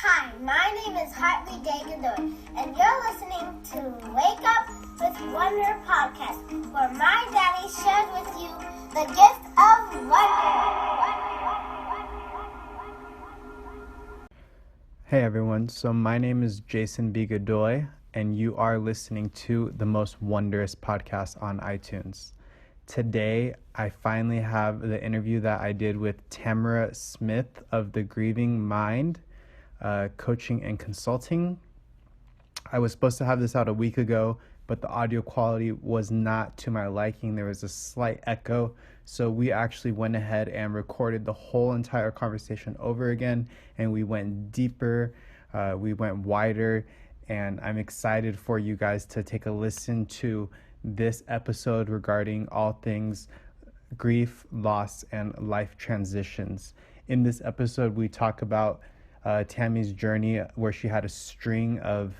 Hi, my name is Hartley Dagodoy, and you're listening to Wake Up with Wonder podcast, where my daddy shares with you the gift of wonder. Hey everyone, so my name is Jason B. Godoy, and you are listening to the most wondrous podcast on iTunes. Today, I finally have the interview that I did with Tamara Smith of the Grieving Mind, coaching and consulting. I was supposed to have this out a week ago, but the audio quality was not to my liking. There was a slight echo, so we actually went ahead and recorded the whole entire conversation over again, and we went deeper, we went wider, and I'm excited for you guys to take a listen to this episode regarding all things grief, loss, and life transitions. In this episode, we talk about Tammy's journey where she had a string of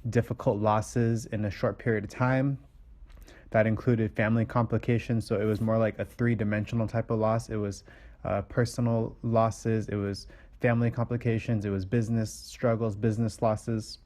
difficult losses in a short period of time. That included family complications, so it was more like a three-dimensional type of loss. It was personal losses, it was family complications, it was business struggles, business losses.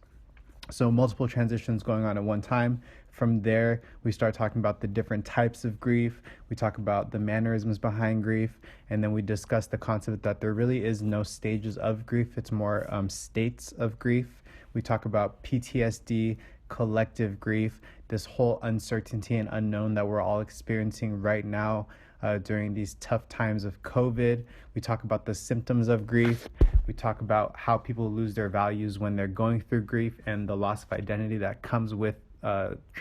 So multiple transitions going on at one time. From there, we start talking about the different types of grief. We talk about the mannerisms behind grief, and then we discuss the concept that there really is no stages of grief. It's more states of grief. We talk about PTSD, collective grief, this whole uncertainty and unknown that we're all experiencing right now during these tough times of COVID. We talk about the symptoms of grief. We talk about how people lose their values when they're going through grief and the loss of identity that comes with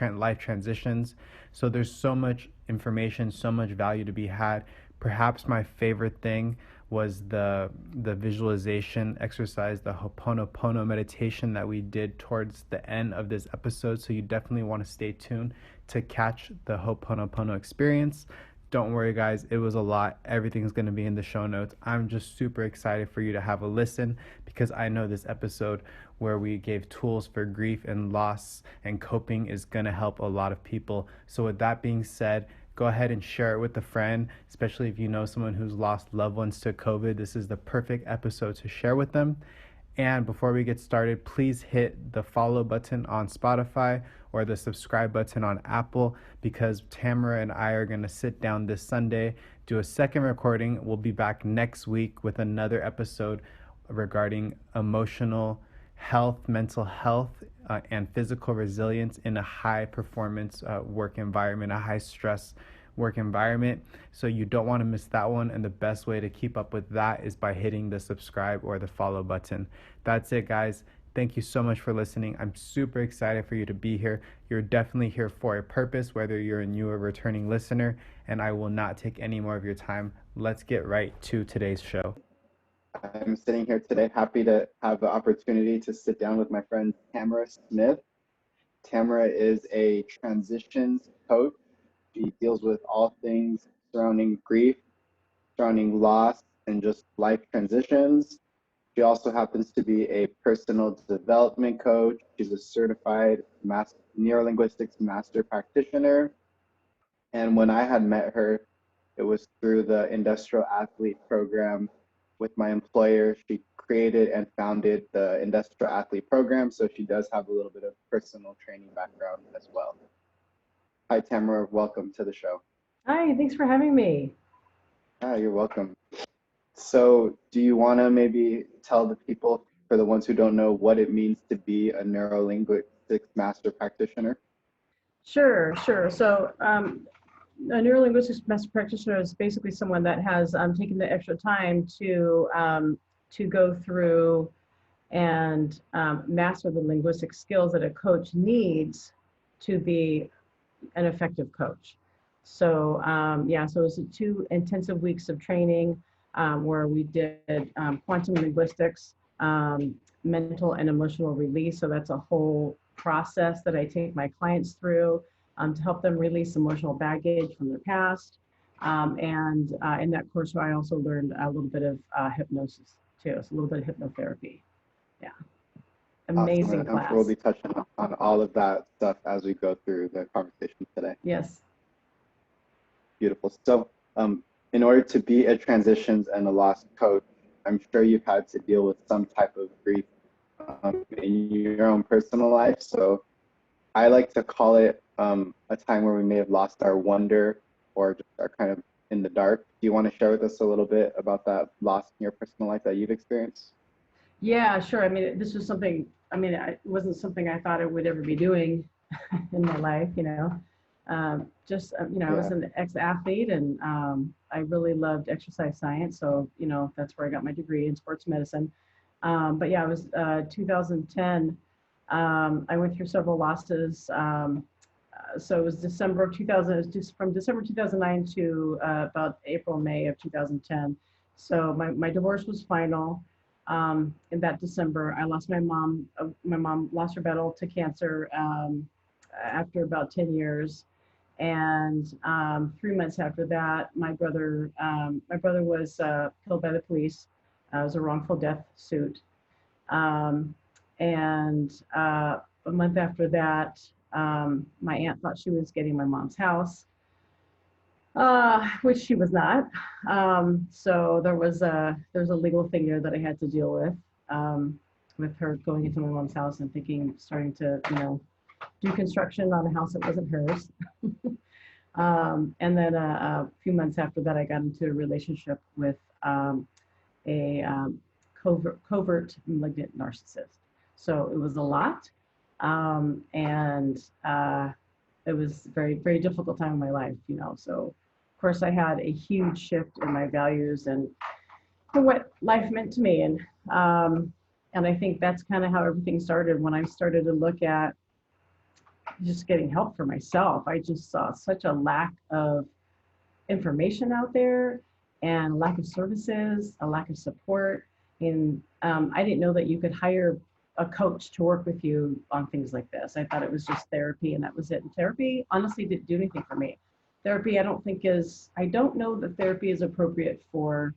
life transitions. So there's so much information, so much value to be had. Perhaps my favorite thing was the visualization exercise, the Ho'oponopono meditation that we did towards the end of this episode. So you definitely want to stay tuned to catch the Ho'oponopono experience. Don't worry, guys, it was a lot. Everything's going to be in the show notes. I'm just super excited for you to have a listen because I know this episode where we gave tools for grief and loss and coping is going to help a lot of people. So with that being said, go ahead and share it with a friend, especially if you know someone who's lost loved ones to COVID. This is the perfect episode to share with them. And before we get started, please hit the follow button on Spotify or the subscribe button on Apple, because Tamara and I are going to sit down this Sunday, do a second recording. We'll be back next week with another episode regarding emotional health, mental health, and physical resilience in a high performance work environment, a high stress work environment. So you don't want to miss that one, and the best way to keep up with that is by hitting the subscribe or the follow button. That's it, guys. Thank you so much for listening. I'm super excited for you to be here. You're definitely here for a purpose, whether you're a new or returning listener, and I will not take any more of your time. Let's get right to today's show. I'm sitting here today happy to have the opportunity to sit down with my friend Tamara Smith. Tamara is a transitions coach. She deals with all things surrounding grief, surrounding loss, and just life transitions. She also happens to be a personal development coach. She's a certified neurolinguistics master practitioner. And when I had met her, it was through the Industrail Athlete Program with my employer. She created and founded the Industrail Athlete Program, so she does have a little bit of personal training background as well. Hi, Tamara. Welcome to the show. Hi, thanks for having me. You're welcome. So do you want to maybe tell the people, for the ones who don't know, what it means to be a neurolinguistics master practitioner? Sure. So a neurolinguistics master practitioner is basically someone that has taken the extra time to go through and master the linguistic skills that a coach needs to be an effective coach. So so it was 2 intensive weeks of training where we did quantum linguistics, mental and emotional release. So that's a whole process that I take my clients through to help them release emotional baggage from their past. And in that course, I also learned a little bit of hypnosis too, so a little bit of hypnotherapy. Yeah. Amazing awesome. class. We'll be touching on all of that stuff as we go through the conversation today. Yes. Beautiful. So in order to be a transitions and a loss coach, I'm sure you've had to deal with some type of grief in your own personal life. So I like to call it a time where we may have lost our wonder or just are kind of in the dark. Do you want to share with us a little bit about that loss in your personal life that you've experienced? Yeah, sure. I mean, this was something, it wasn't something I thought I would ever be doing in my life, I was an ex-athlete, and I really loved exercise science. So, that's where I got my degree in sports medicine. But yeah, it was 2010. I went through several losses. So it was December of 2000, it was just from December 2009 to about April, May of 2010. So my divorce was final. In that December, I lost my mom. My mom lost her battle to cancer after about 10 years. And 3 months after that, my brother was killed by the police. It was a wrongful death suit. And a month after that, my aunt thought she was getting my mom's house, which she was not. So there was a legal thing there that I had to deal with her going into my mom's house and starting to, do construction on a house that wasn't hers. And then a few months after that, I got into a relationship with a covert malignant narcissist. So it was a lot. And it was a very, very difficult time in my life, So, of course, I had a huge shift in my values and what life meant to me. And I think that's kind of how everything started when I started to look at just getting help for myself. I just saw such a lack of information out there and lack of services, a lack of support. And I didn't know that you could hire a coach to work with you on things like this. I thought it was just therapy and that was it. And therapy honestly didn't do anything for me. Therapy, I don't know that therapy is appropriate for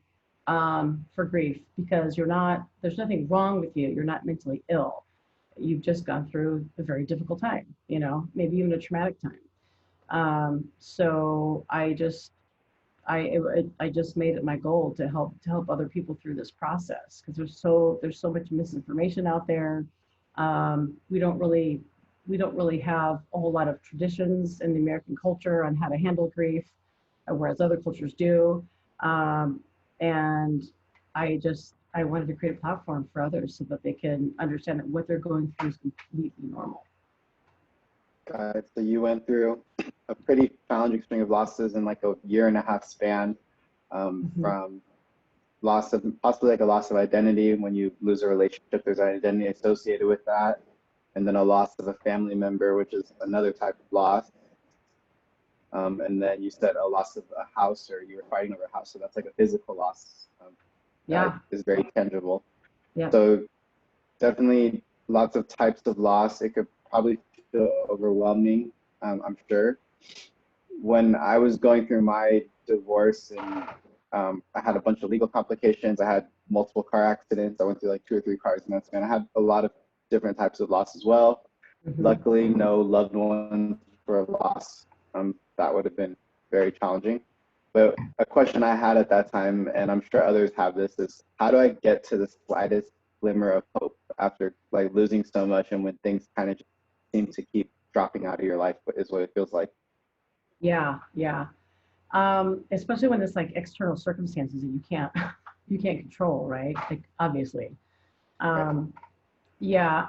grief, because there's nothing wrong with you. You're not mentally ill. You've just gone through a very difficult time, maybe even a traumatic time. So I just made it my goal to help other people through this process, because there's so much misinformation out there. We don't really have a whole lot of traditions in the American culture on how to handle grief, whereas other cultures do. And I wanted to create a platform for others so that they can understand that what they're going through is completely normal. Got it. So you went through a pretty challenging string of losses in like a 1.5-year span, from possibly like a loss of identity. When you lose a relationship, there's an identity associated with that, and then a loss of a family member, which is another type of loss. And then you said a loss of a house, or you were fighting over a house, so that's like a physical loss. That is very tangible. Yeah. So definitely lots of types of loss. It could probably feel overwhelming, I'm sure. When I was going through my divorce, and I had a bunch of legal complications, I had multiple car accidents, I went through like 2 or 3 cars in that span. I had a lot of different types of loss as well. Luckily, no loved ones were lost. That would have been very challenging. But a question I had at that time, and I'm sure others have this, is how do I get to the slightest glimmer of hope after like losing so much, and when things kind of just seem to keep dropping out of your life, is what it feels like. Yeah. Especially when it's like external circumstances that you can't control, right? Like obviously. Yeah,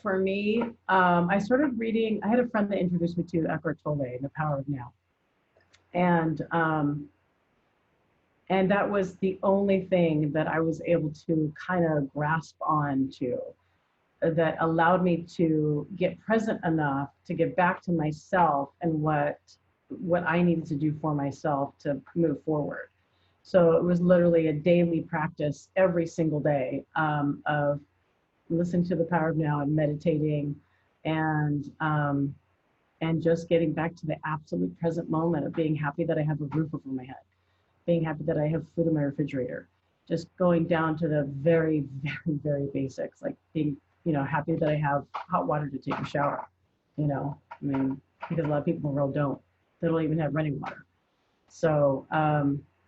for me, I started reading. I had a friend that introduced me to Eckhart Tolle, The Power of Now, and that was the only thing that I was able to kind of grasp on to, that allowed me to get present enough to get back to myself and what I needed to do for myself to move forward. So it was literally a daily practice every single day, of listening to The Power of Now and meditating, and just getting back to the absolute present moment of being happy that I have a roof over my head, being happy that I have food in my refrigerator, just going down to the very, very, very basics, like being, happy that I have hot water to take a shower, because a lot of people in the world don't. They don't even have running water. So,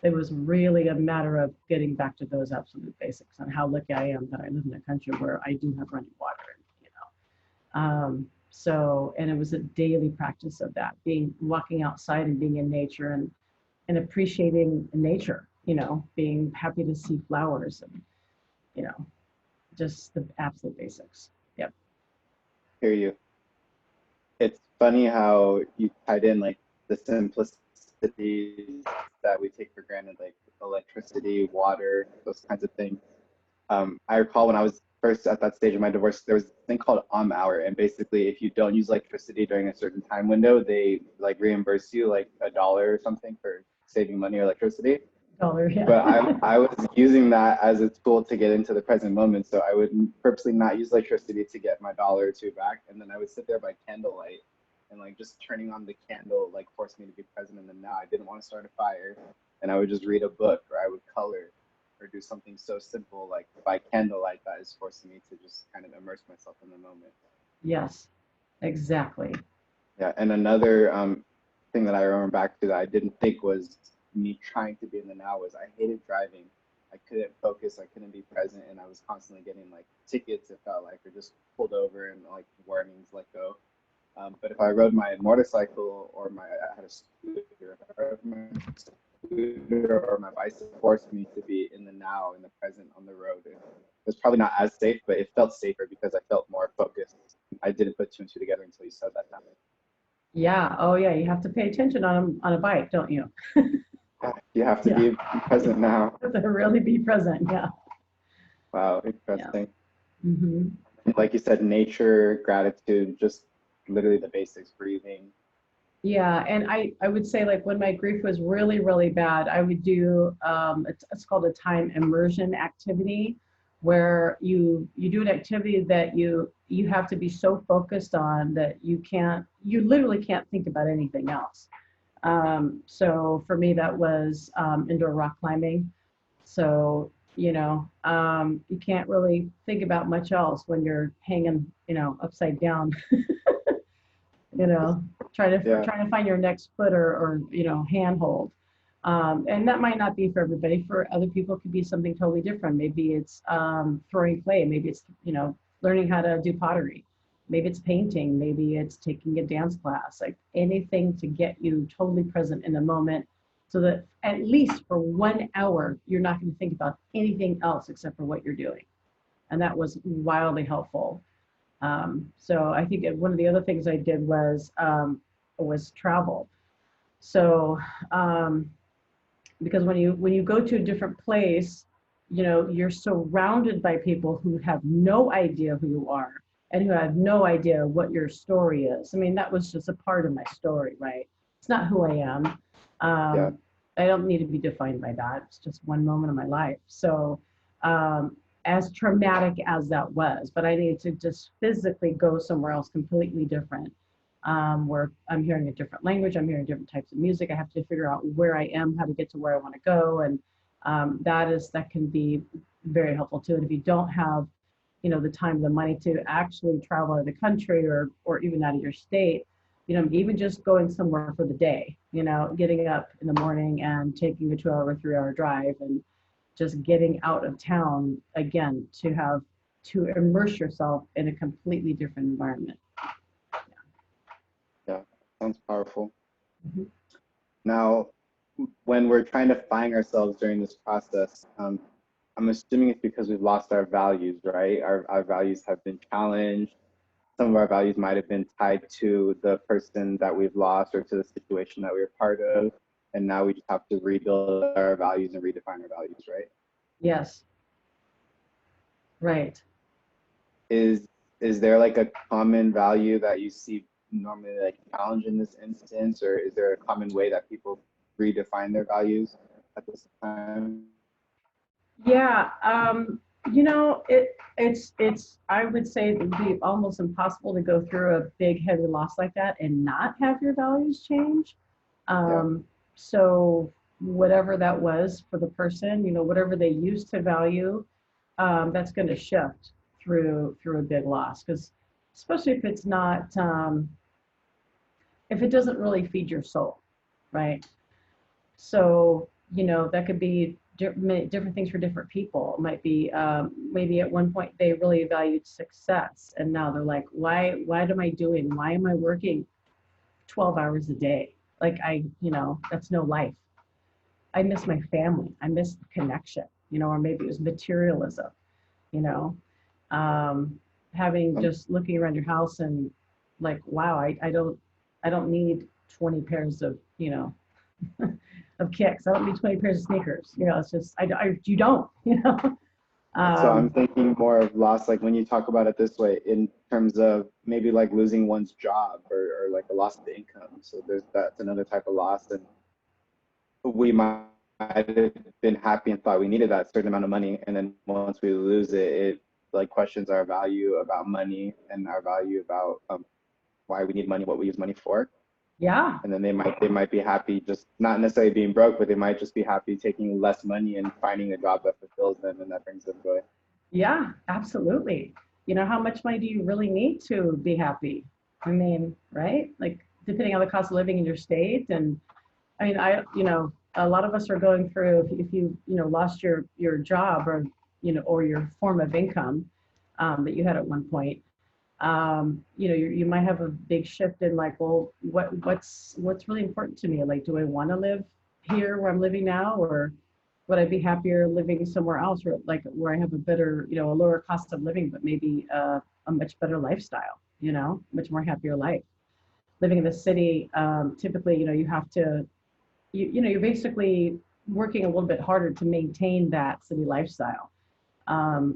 it was really a matter of getting back to those absolute basics and how lucky I am that I live in a country where I do have running water, you know. So, and it was a daily practice of that, walking outside and being in nature and appreciating nature, you know, being happy to see flowers and, you know, just the absolute basics. Yep. Hear you. It's funny how you tied in like the simplicities that we take for granted, like electricity, water, those kinds of things. I recall when I was first at that stage of my divorce, there was a thing called hour, and basically if you don't use electricity during a certain time window, they like reimburse you like $1 or something for saving money or electricity. Dollar, yeah. But I was using that as a tool to get into the present moment. So I would purposely not use electricity to get my $1 or $2 back. And then I would sit there by candlelight, and like just turning on the candle like forced me to be present in the now. I didn't want to start a fire, and I would just read a book, or I would color, or do something so simple like by candlelight that is forcing me to just kind of immerse myself in the moment. Yes, exactly. Yeah, and another thing that I remember back to that I didn't think was me trying to be in the now was I hated driving. I couldn't focus, I couldn't be present, and I was constantly getting like tickets, it felt like, or just pulled over and like warnings let go. But if I rode my motorcycle or I had a scooter, or my bicycle, forced me to be in the now, in the present, on the road. It was probably not as safe, but it felt safer because I felt more focused. I didn't put two and two together until you said that time. Yeah. Oh, yeah. You have to pay attention on a bike, don't you? You have to be present now. You have to really be present. Yeah. Wow, interesting. Yeah. Mm-hmm. Like you said, nature, gratitude, just literally the basics, breathing. Yeah, and I would say like when my grief was really, really bad, I would do it's called a time immersion activity where you do an activity that you have to be so focused on that you literally can't think about anything else. So for me that was indoor rock climbing. So, you know, you can't really think about much else when you're hanging, you know, upside down. You know, trying to find your next foot or you know, handhold. And that might not be for everybody. For other people, it could be something totally different. Maybe it's throwing clay. Maybe it's, you know, learning how to do pottery. Maybe it's painting. Maybe it's taking a dance class. Like anything to get you totally present in the moment, so that at least for 1 hour you're not going to think about anything else except for what you're doing. And that was wildly helpful. So I think one of the other things I did was travel. So because when you go to a different place, you know, you're surrounded by people who have no idea who you are and who have no idea what your story is. I mean, that was just a part of my story, right? It's not who I am. I don't need to be defined by that. It's just one moment of my life. So as traumatic as that was, but I needed to just physically go somewhere else completely different, where I'm hearing a different language, I'm hearing different types of music. I have to figure out where I am, how to get to where I want to go, and that can be very helpful too. And if you don't have, you know, the time, the money to actually travel out of the country or even out of your state, you know, even just going somewhere for the day, you know, getting up in the morning and taking a 2-hour, 3-hour drive and just getting out of town again to immerse yourself in a completely different environment. Yeah, sounds powerful. Mm-hmm. Now, when we're trying to find ourselves during this process, I'm assuming it's because we've lost our values, right? Our values have been challenged. Some of our values might have been tied to the person that we've lost or to the situation that we were part of. And now we just have to rebuild our values and redefine our values, right? Yes. Right. Is there like a common value that you see normally like challenge in this instance, or is there a common way that people redefine their values at this time? Yeah. You know, it's I would say it would be almost impossible to go through a big heavy loss like that and not have your values change. So whatever that was for the person, you know, whatever they used to value, that's going to shift through a big loss, because especially if it's not if it doesn't really feed your soul, right? So that could be different things for different people. It might be maybe at one point they really valued success, and now they're like, why am I working 12 hours a day? Like that's no life. I miss my family. I miss the connection, or maybe it was materialism, you know, having just looking around your house and like, wow, I don't need 20 pairs of, of kicks. I don't need 20 pairs of sneakers. It's just, you don't, So I'm thinking more of loss, like when you talk about it this way, in terms of maybe like losing one's job or like a loss of income. So that's another type of loss. And we might have been happy and thought we needed that certain amount of money. And then once we lose it, it like questions our value about money and our value about why we need money, what we use money for. Yeah. And then they might be happy just not necessarily being broke, but they might just be happy taking less money and finding a job that fulfills them and that brings them joy. Yeah, absolutely. How much money do you really need to be happy? I mean, right? Like depending on the cost of living in your state. And I mean, a lot of us are going through, if you, lost your job or, or your form of income that you had at one point, you might have a big shift in like, well, what's really important to me? Like, do I want to live here where I'm living now, or would I be happier living somewhere else, or like where I have a better, a lower cost of living, but maybe a much better lifestyle, much more happier life. Living in the city, typically, you have to, you're basically working a little bit harder to maintain that city lifestyle.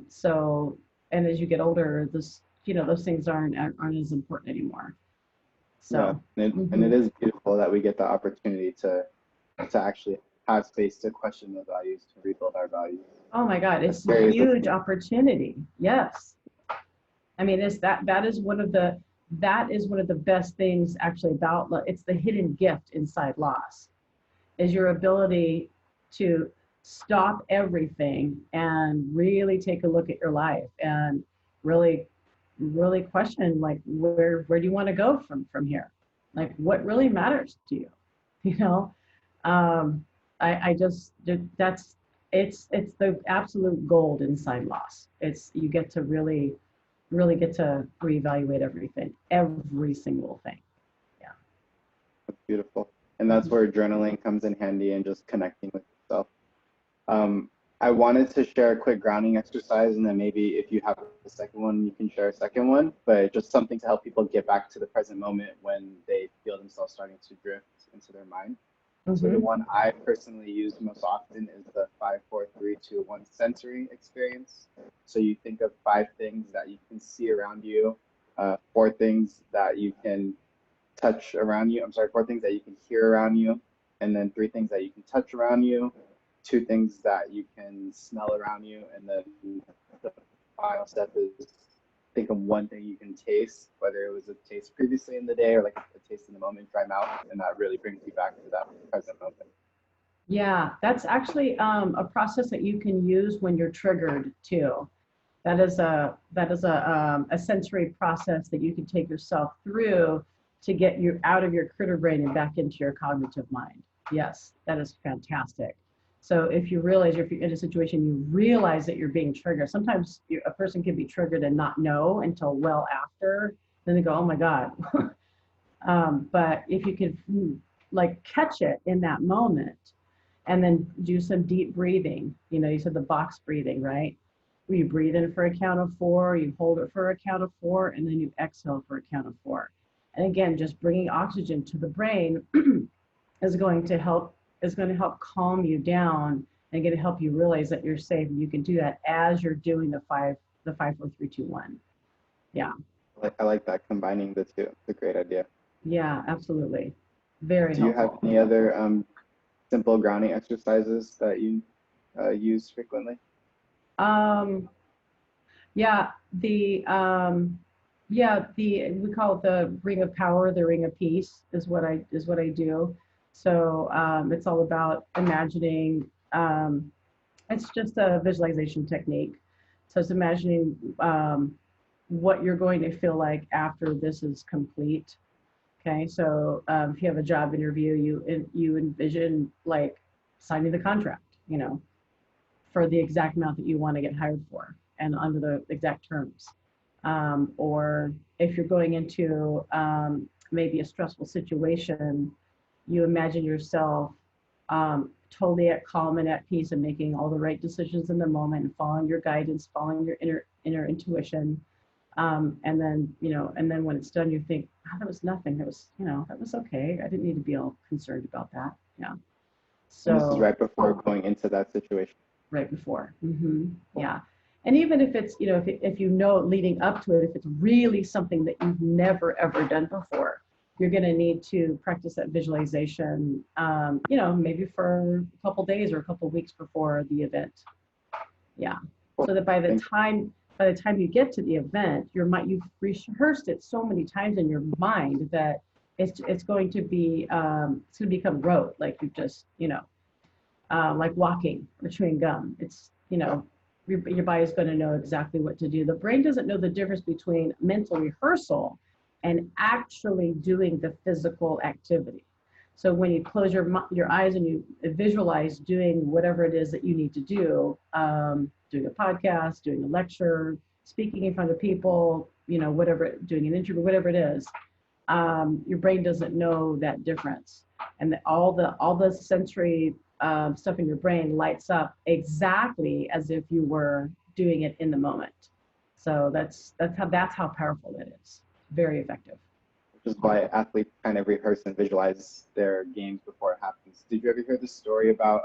So, and as you get older, those things aren't as important anymore. So, yeah, and it is beautiful that we get the opportunity to actually have space to question the values, to rebuild our values. Oh my God, it's a huge opportunity. Yes. I mean, that is one of the best things actually about, it's the hidden gift inside loss, is your ability to stop everything and really take a look at your life and really question, like, where do you want to go from here? Like, what really matters to you? I just, it's the absolute gold inside loss. It's, you get to really get to reevaluate everything, every single thing. Yeah. That's beautiful. And that's where journaling comes in handy and just connecting with yourself. I wanted to share a quick grounding exercise, and then maybe if you have a second one, you can share a second one, but just something to help people get back to the present moment when they feel themselves starting to drift into their mind. So the one I personally use most often is the 5, 4, 3, 2, 1 sensory experience. So you think of 5 things that you can see around you, 4 things that you can touch around you. 4 things that you can hear around you, and then 3 things that you can touch around you, 2 things that you can smell around you, and then the final step is think of 1 thing you can taste, whether it was a taste previously in the day or like a taste in the moment, dry mouth, and that really brings you back to that present moment. Yeah, that's actually a process that you can use when you're triggered too. That is a sensory process that you can take yourself through to get you out of your critter brain and back into your cognitive mind. Yes, that is fantastic. So if you realize, if you're in a situation, you realize that you're being triggered. Sometimes a person can be triggered and not know until well after. Then they go, oh my God. But if you could like catch it in that moment and then do some deep breathing, you said the box breathing, right? Where you breathe in for a count of 4, you hold it for a count of 4, and then you exhale for a count of 4. And again, just bringing oxygen to the brain is going to help calm you down and going to help you realize that you're safe. And you can do that as you're doing the 5, 4, 3, 2, 1. Yeah. I like that, combining the two. It's a great idea. Yeah, absolutely. Very helpful. Do you have any other simple grounding exercises that you use frequently? Yeah, we call it the ring of power, the ring of peace is what I do. So it's all about imagining. It's just a visualization technique. So it's imagining what you're going to feel like after this is complete. Okay, so if you have a job interview, you envision like signing the contract, for the exact amount that you want to get hired for and under the exact terms. Or if you're going into maybe a stressful situation, you imagine yourself totally at calm and at peace and making all the right decisions in the moment and following your guidance, following your inner intuition. And then when it's done, you think, oh, that was nothing. That was okay. I didn't need to be all concerned about that. Yeah. So And this is right before going into that situation. Right before. Yeah. And even if it's, if leading up to it, if it's really something that you've never, ever done before, you're going to need to practice that visualization, maybe for a couple days or a couple weeks before the event. Yeah. So that by the time you get to the event, you've rehearsed it so many times in your mind that it's going to be, it's going to become rote. Like you just, like walking or chewing gum. It's, your body's going to know exactly what to do. The brain doesn't know the difference between mental rehearsal and actually doing the physical activity. So when you close your eyes and you visualize doing whatever it is that you need to do, doing a podcast, doing a lecture, speaking in front of people, doing an interview, whatever it is, your brain doesn't know that difference. And all the sensory stuff in your brain lights up exactly as if you were doing it in the moment. So that's how powerful it is. Very effective. Which is why athletes kind of rehearse and visualize their games before it happens. Did you ever hear the story about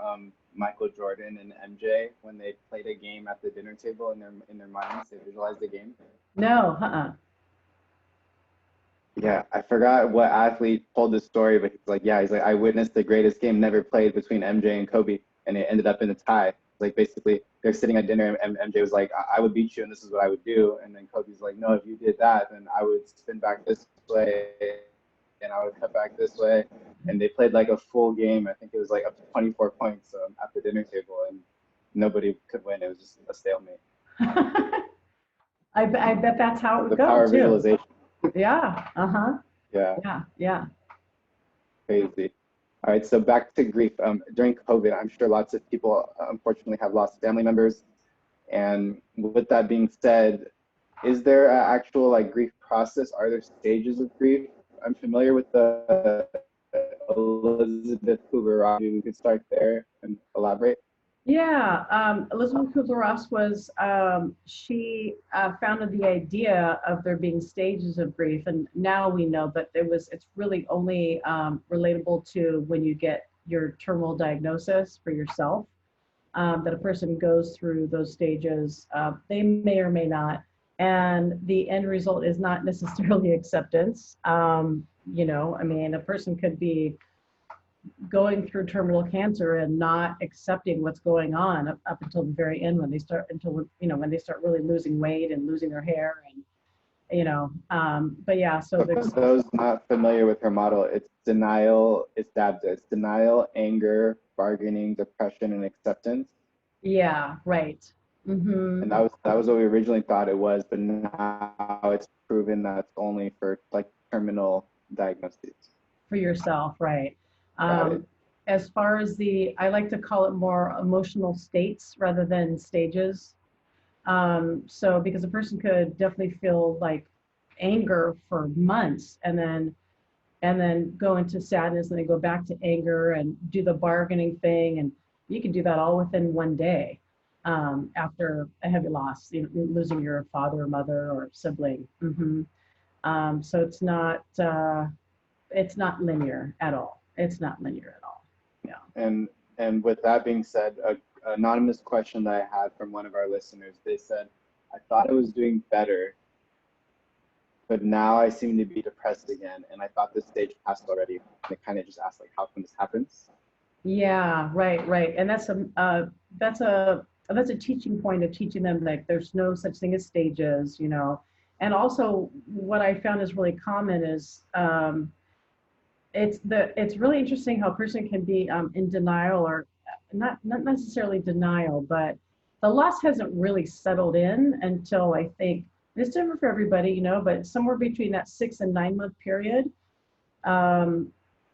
Michael Jordan and MJ when they played a game at the dinner table in their minds? They visualized the game. No, Yeah, I forgot what athlete told this story, but he's like, I witnessed the greatest game never played between MJ and Kobe, and it ended up in a tie. Like basically, they're sitting at dinner, and MJ was like, I would beat you, and this is what I would do. And then Kobe's like, no, if you did that, then I would spin back this way, and I would cut back this way. And they played like a full game. I think it was like up to 24 points at the dinner table, and nobody could win. It was just a stalemate. I bet that's how it would the go, power of too. visualization. Yeah. Yeah. Crazy. All right, so back to grief. During COVID, I'm sure lots of people unfortunately have lost family members. And with that being said, is there an actual grief process? Are there stages of grief? I'm familiar with the Elizabeth Kubler-Ross. We could start there and elaborate. Yeah, Elizabeth Kubler-Ross was, she founded the idea of there being stages of grief, and now we know that it's really only relatable to when you get your terminal diagnosis for yourself, that a person goes through those stages. They may or may not, and the end result is not necessarily acceptance. A person could be going through terminal cancer and not accepting what's going on up until the very end when they start really losing weight and losing their hair but yeah, so for those not familiar with her model, it's denial, it's denial, anger, bargaining, depression, and acceptance. Yeah, right. Mm-hmm. And that was what we originally thought it was, but now it's proven that's only for terminal diagnoses. For yourself, right. As far as I like to call it more emotional states rather than stages. So because a person could definitely feel like anger for months and then go into sadness and then go back to anger and do the bargaining thing. And you can do that all within one day after a heavy loss, losing your father or mother or sibling. Mm-hmm. So it's not linear at all. It's not linear at all. Yeah. And with that being said, an anonymous question that I had from one of our listeners, they said, I thought I was doing better, but now I seem to be depressed again. And I thought this stage passed already. And it kind of just asked how come this happens? Yeah, right. And that's a teaching point of teaching them there's no such thing as stages, And also what I found is really common is it's really interesting how a person can be in denial or not necessarily denial, but the loss hasn't really settled in until I think it's different for everybody, but somewhere between that 6 and 9 month period,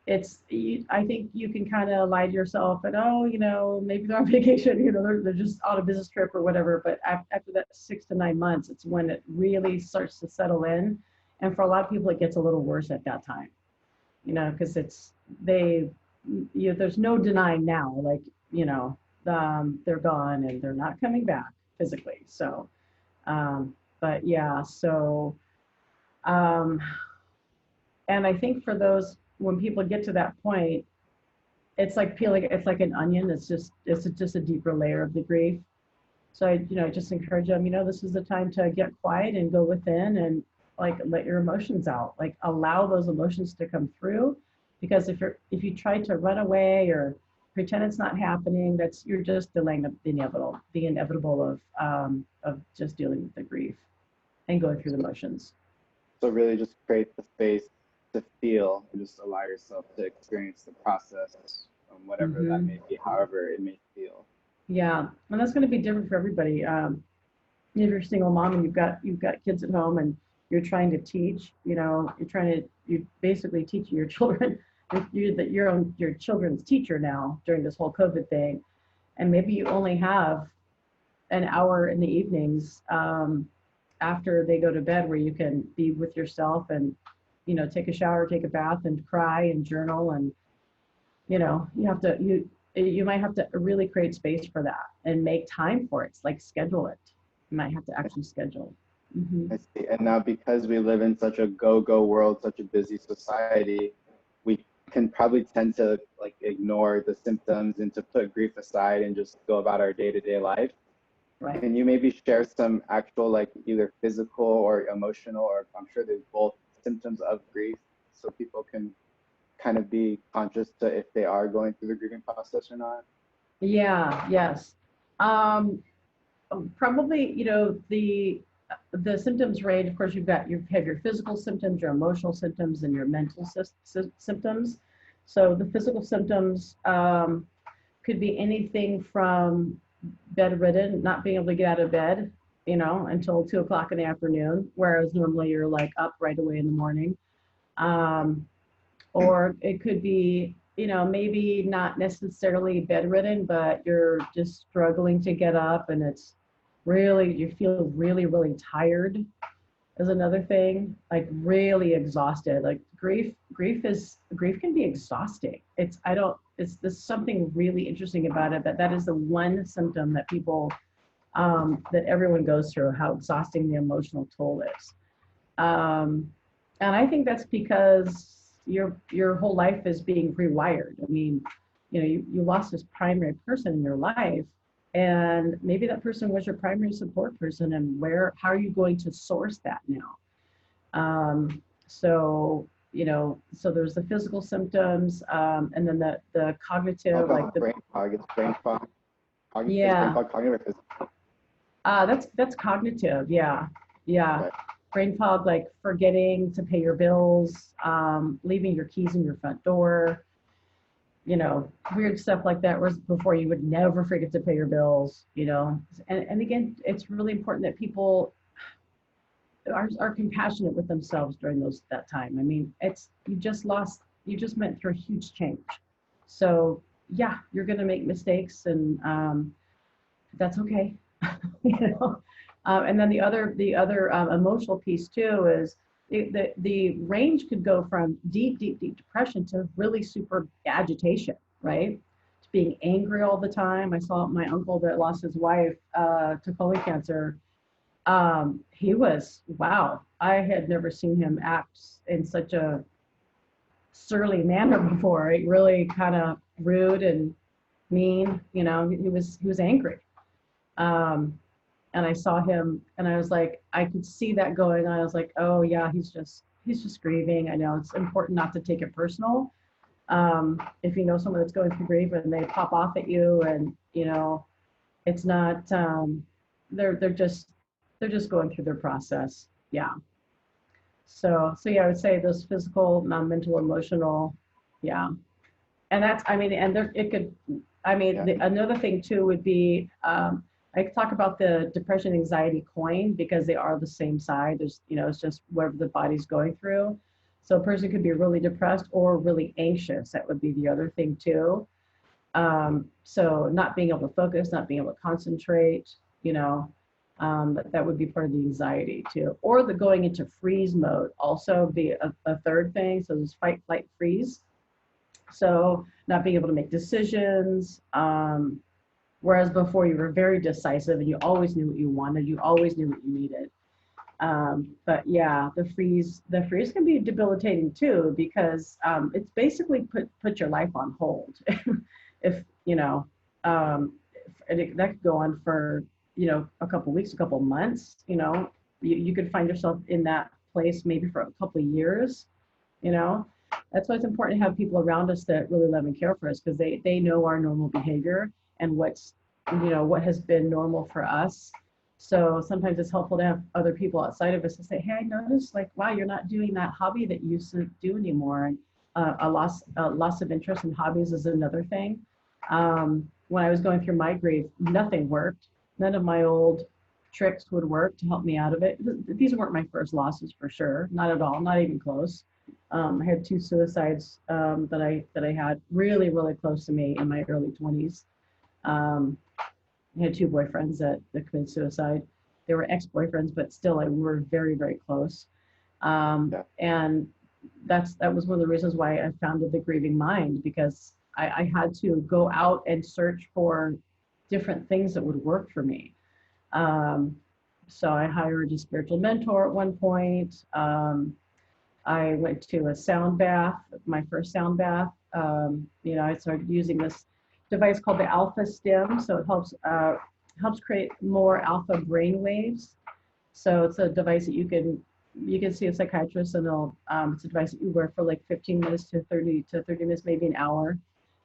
I think you can kind of lie to yourself and, oh, maybe they're on vacation, they're just on a business trip or whatever. But after that 6 to 9 months, it's when it really starts to settle in. And for a lot of people, it gets a little worse at that time, because there's no denying now, like, they're gone and they're not coming back physically. So, but yeah, so, and I think for those, when people get to that point, it's like an onion. It's just a deeper layer of the grief. So I just encourage them, this is the time to get quiet and go within and like let your emotions out, like allow those emotions to come through. Because if you try to run away or pretend it's not happening, you're just delaying the inevitable of just dealing with the grief and going through the motions. So really just create the space to feel and just allow yourself to experience the process, whatever that may be, however it may feel. Yeah, and that's going to be different for everybody. If you're a single mom and you've got kids at home and you're trying to teach, you're basically teaching your children. You're your children's teacher now during this whole COVID thing, and maybe you only have an hour in the evenings after they go to bed where you can be with yourself and take a shower, take a bath, and cry and journal. And you might have to really create space for that and make time for it. It's like schedule it. You might have to actually schedule. I see. And now, because we live in such a go-go world, such a busy society, we can probably tend to like ignore the symptoms and to put grief aside and just go about our day-to-day life. Right. Can you maybe share some actual, like, either physical or emotional, or I'm sure there's both, symptoms of grief, so people can kind of be conscious to if they are going through the grieving process or not? Yeah, yes. Probably, the symptoms range. Of course, you have your physical symptoms, your emotional symptoms, and your mental symptoms. So the physical symptoms could be anything from bedridden, not being able to get out of bed, until 2 o'clock in the afternoon, whereas normally you're like up right away in the morning. Or it could be, maybe not necessarily bedridden, but you're just struggling to get up, and you feel really, really tired is another thing, like really exhausted. Like grief can be exhausting. There's something really interesting about it, that is the one symptom that people, that everyone goes through, how exhausting the emotional toll is. And I think that's because your whole life is being rewired. I mean, you lost this primary person in your life, and maybe that person was your primary support person, and how are you going to source that now? So there's the physical symptoms, and then the cognitive, like the brain fog. It's brain fog. Yeah. Brain fog cognitive or physical? That's cognitive. Yeah. Okay. Brain fog, like forgetting to pay your bills, leaving your keys in your front door, weird stuff like that, whereas before you would never forget to pay your bills, and again, it's really important that people are compassionate with themselves during that time. I mean, you just went through a huge change. So yeah, you're going to make mistakes, and that's okay. And then the other emotional piece too is the range could go from deep depression to really super agitation, right? To being angry all the time. I saw my uncle that lost his wife to colon cancer. He was, wow, I had never seen him act in such a surly manner before, right? Really kind of rude and mean. He was angry. And I saw him, and I was like, I could see that going on. I was like, oh yeah, he's just grieving. I know it's important not to take it personal. If you know someone that's going through grief and they pop off at you, and it's not, they're just going through their process. Yeah. So yeah, I would say those physical, mental, emotional, yeah. And that's, another thing too would be, I could talk about the depression anxiety coin, because they are the same side. There's, it's just whatever the body's going through. So a person could be really depressed or really anxious. That would be the other thing too. So not being able to focus, not being able to concentrate, you know, that would be part of the anxiety too. Or the going into freeze mode also be a third thing. So there's fight, flight, freeze. So not being able to make decisions. Whereas before you were very decisive and you always knew what you wanted, you always knew what you needed. But yeah, the freeze can be debilitating too, because it's basically put your life on hold. If you know, that could go on for, you know, a couple weeks, a couple months. You know, you could find yourself in that place maybe for a couple of years. You know, that's why it's important to have people around us that really love and care for us, because they know our normal behavior and what's, you know, what has been normal for us. So sometimes it's helpful to have other people outside of us to say, hey, I noticed, like, wow, you're not doing that hobby that you used to do anymore. And a loss of interest in hobbies is another thing. When I was going through my grief, nothing worked. None of my old tricks would work to help me out of it. These weren't my first losses for sure, not at all, not even close. I had 2 suicides that I had really, really close to me in my early 20s. I had 2 boyfriends that committed suicide. They were ex-boyfriends, but still, we were very, very close. And that was one of the reasons why I founded the Grieving Mind, because I had to go out and search for different things that would work for me. So I hired a spiritual mentor at one point. I went to a sound bath, my first sound bath. You know, I started using this device called the Alpha Stim. So it helps create more alpha brain waves. So it's a device that you can see a psychiatrist, and it's a device that you wear for like 15 minutes to 30 minutes, maybe an hour.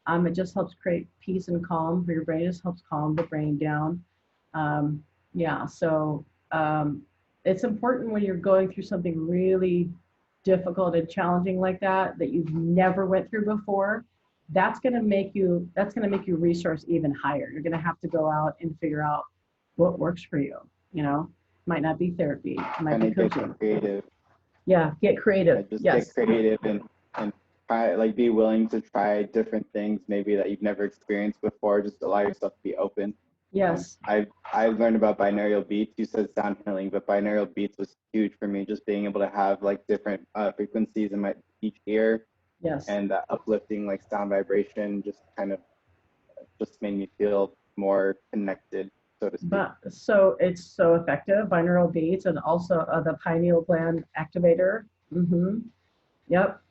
It just helps create peace and calm for your brain. It just helps calm the brain down. Yeah, so it's important when you're going through something really difficult and challenging like that you've never went through before. That's going to make you resource even higher. You're going to have to go out and figure out what works for you. You know, might not be therapy, it might be coaching. Get creative. Yeah, get creative. Just yes. Get creative and try, like, be willing to try different things maybe that you've never experienced before. Just allow yourself to be open. Yes. I've learned about binaural beats. You said sound healing, but binaural beats was huge for me. Just being able to have like different frequencies in each ear. Yes. And that uplifting like sound vibration just kind of just made me feel more connected, so to speak. But so it's so effective, binaural beats, and also the pineal gland activator. Yep.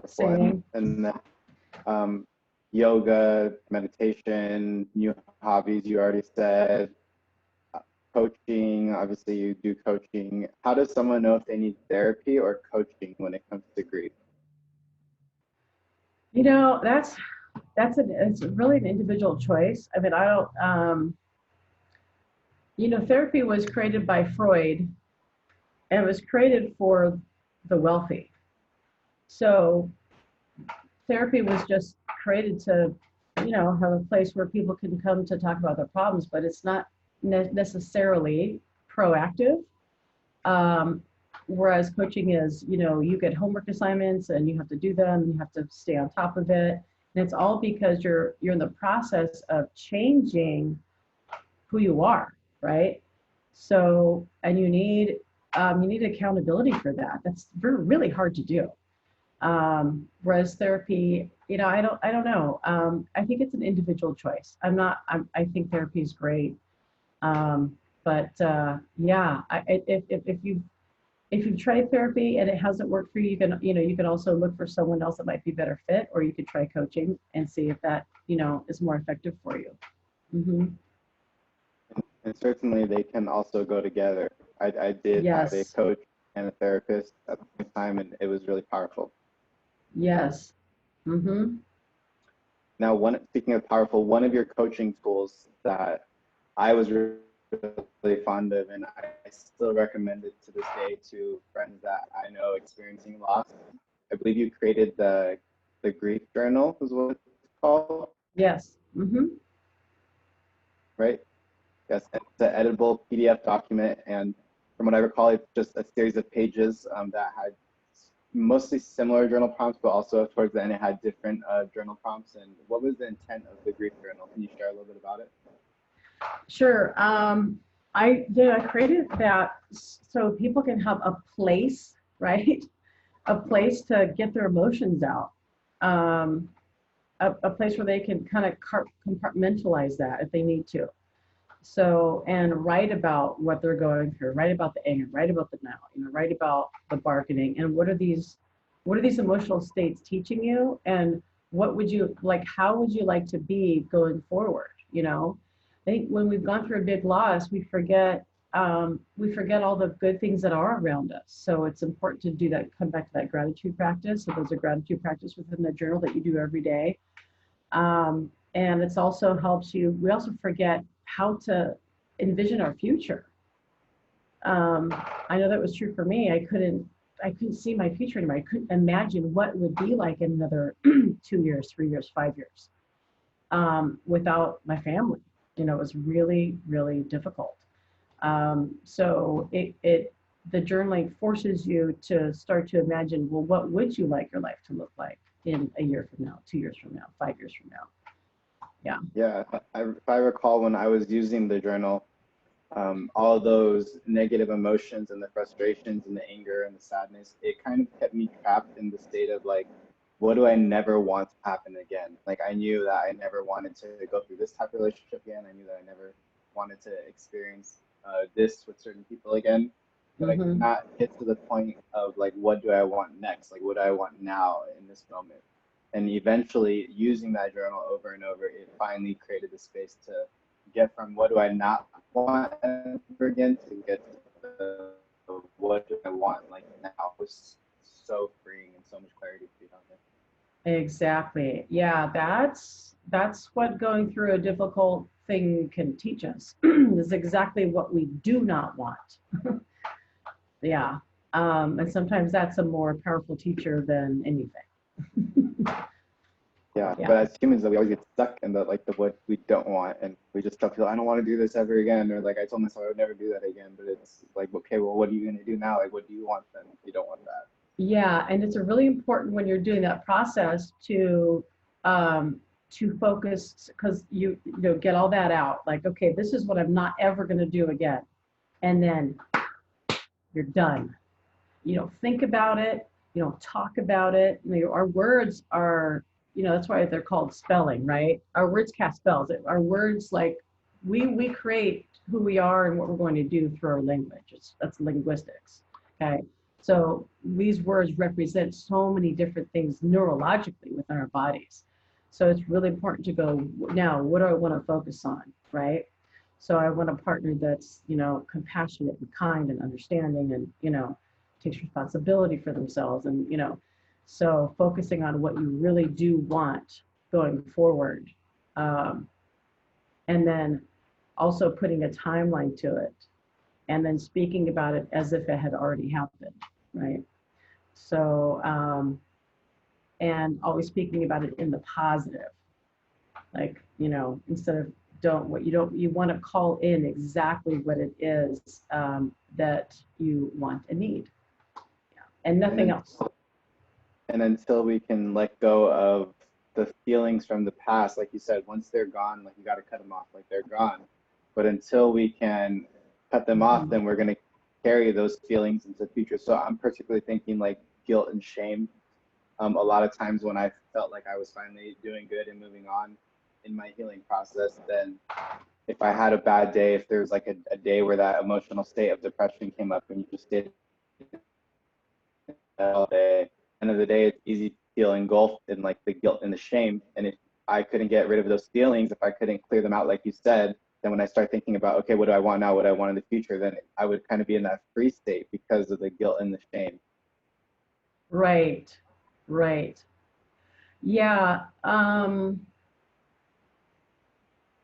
Singing. And then yoga, meditation, new hobbies, you already said. Coaching, obviously you do coaching. How does someone know if they need therapy or coaching when it comes to grief? You know, it's really an individual choice. I mean, I don't, you know, therapy was created by Freud, and it was created for the wealthy. So therapy was just created to, you know, have a place where people can come to talk about their problems, but it's not necessarily proactive. Whereas coaching is, you know, you get homework assignments and you have to do them, and you have to stay on top of it. And it's all because you're in the process of changing who you are, right? So, and you need accountability for that. That's really hard to do. Whereas therapy, you know, I don't know. I think it's an individual choice. I think therapy is great. But yeah, if you've tried therapy and it hasn't worked for you, you can also look for someone else that might be better fit, or you could try coaching and see if that, you know, is more effective for you. And certainly they can also go together. I did have a coach and a therapist at the same time, and it was really powerful. Yes. Now, speaking of powerful, one of your coaching tools that I was really fond of, and I still recommend it to this day to friends that I know experiencing loss. I believe you created the grief journal, is what it's called. Yes. Right. Yes, it's an editable PDF document, and from what I recall, it's just a series of pages that had mostly similar journal prompts, but also towards the end it had different journal prompts. And what was the intent of the grief journal? Can you share a little bit about it? Sure. I created that so people can have a place, right? A place to get their emotions out. A place where they can kind of compartmentalize that if they need to. So, and write about what they're going through, write about the anger, write about the now, write about the bargaining, and what are these emotional states teaching you, and what would you like, how would you like to be going forward? I think when we've gone through a big loss, we forget all the good things that are around us. So it's important to do that, come back to that gratitude practice. So there's a gratitude practice within the journal that you do every day. And it's also helps you, we also forget how to envision our future. I know that was true for me. I couldn't see my future anymore. I couldn't imagine what it would be like in another 2 years, 3 years, 5 years, without my family. It was really, really difficult. So the journaling forces you to start to imagine, well, what would you like your life to look like in a year from now, 2 years from now, 5 years from now? Yeah, if I recall when I was using the journal, all of those negative emotions and the frustrations and the anger and the sadness, it kind of kept me trapped in the state of like, what do I never want to happen again? Like I knew that I never wanted to go through this type of relationship again. I knew that I never wanted to experience this with certain people again. But I could not get to the point of like, what do I want next? Like, what do I want now in this moment? And eventually using that journal over and over, it finally created the space to get from what do I not want ever again to get to what do I want like now. It was so freeing and so much clarity to be on there. Exactly. Yeah, that's what going through a difficult thing can teach us. Is exactly what we do not want. Yeah. And sometimes that's a more powerful teacher than anything. Yeah, but as humans, we always get stuck in the what we don't want, and we just tell people, I don't want to do this ever again, or like I told myself I would never do that again. But it's like, okay, well, what are you gonna do now? Like, what do you want then? If you don't want that. Yeah, and it's a really important when you're doing that process to focus, because you get all that out. Like, okay, this is what I'm not ever going to do again, and then you're done. You don't think about it. You don't talk about it. Our words are, that's why they're called spelling, right? Our words cast spells. Our words, like, we create who we are and what we're going to do through our language. That's linguistics, okay? So these words represent so many different things neurologically within our bodies. So it's really important to go, now, what do I want to focus on, right? So I want a partner that's, compassionate and kind and understanding and, takes responsibility for themselves. And, so focusing on what you really do want going forward. And then also putting a timeline to it. And then speaking about it as if it had already happened, right? So, and always speaking about it in the positive, like, instead of you want to call in exactly what it is that you want and need, and nothing else. And until we can let go of the feelings from the past, like you said, once they're gone, like you got to cut them off, like they're gone. But until we can cut them off, then we're going to carry those feelings into the future. So I'm particularly thinking like guilt and shame. A lot of times when I felt like I was finally doing good and moving on in my healing process, then if I had a bad day, if there was like a day where that emotional state of depression came up and you just stayed all day, at the end of the day, it's easy to feel engulfed in like the guilt and the shame. And if I couldn't get rid of those feelings, if I couldn't clear them out, like you said, then when I start thinking about, okay, what do I want now, what I want in the future, then I would kind of be in that free state because of the guilt and the shame. Right. Yeah.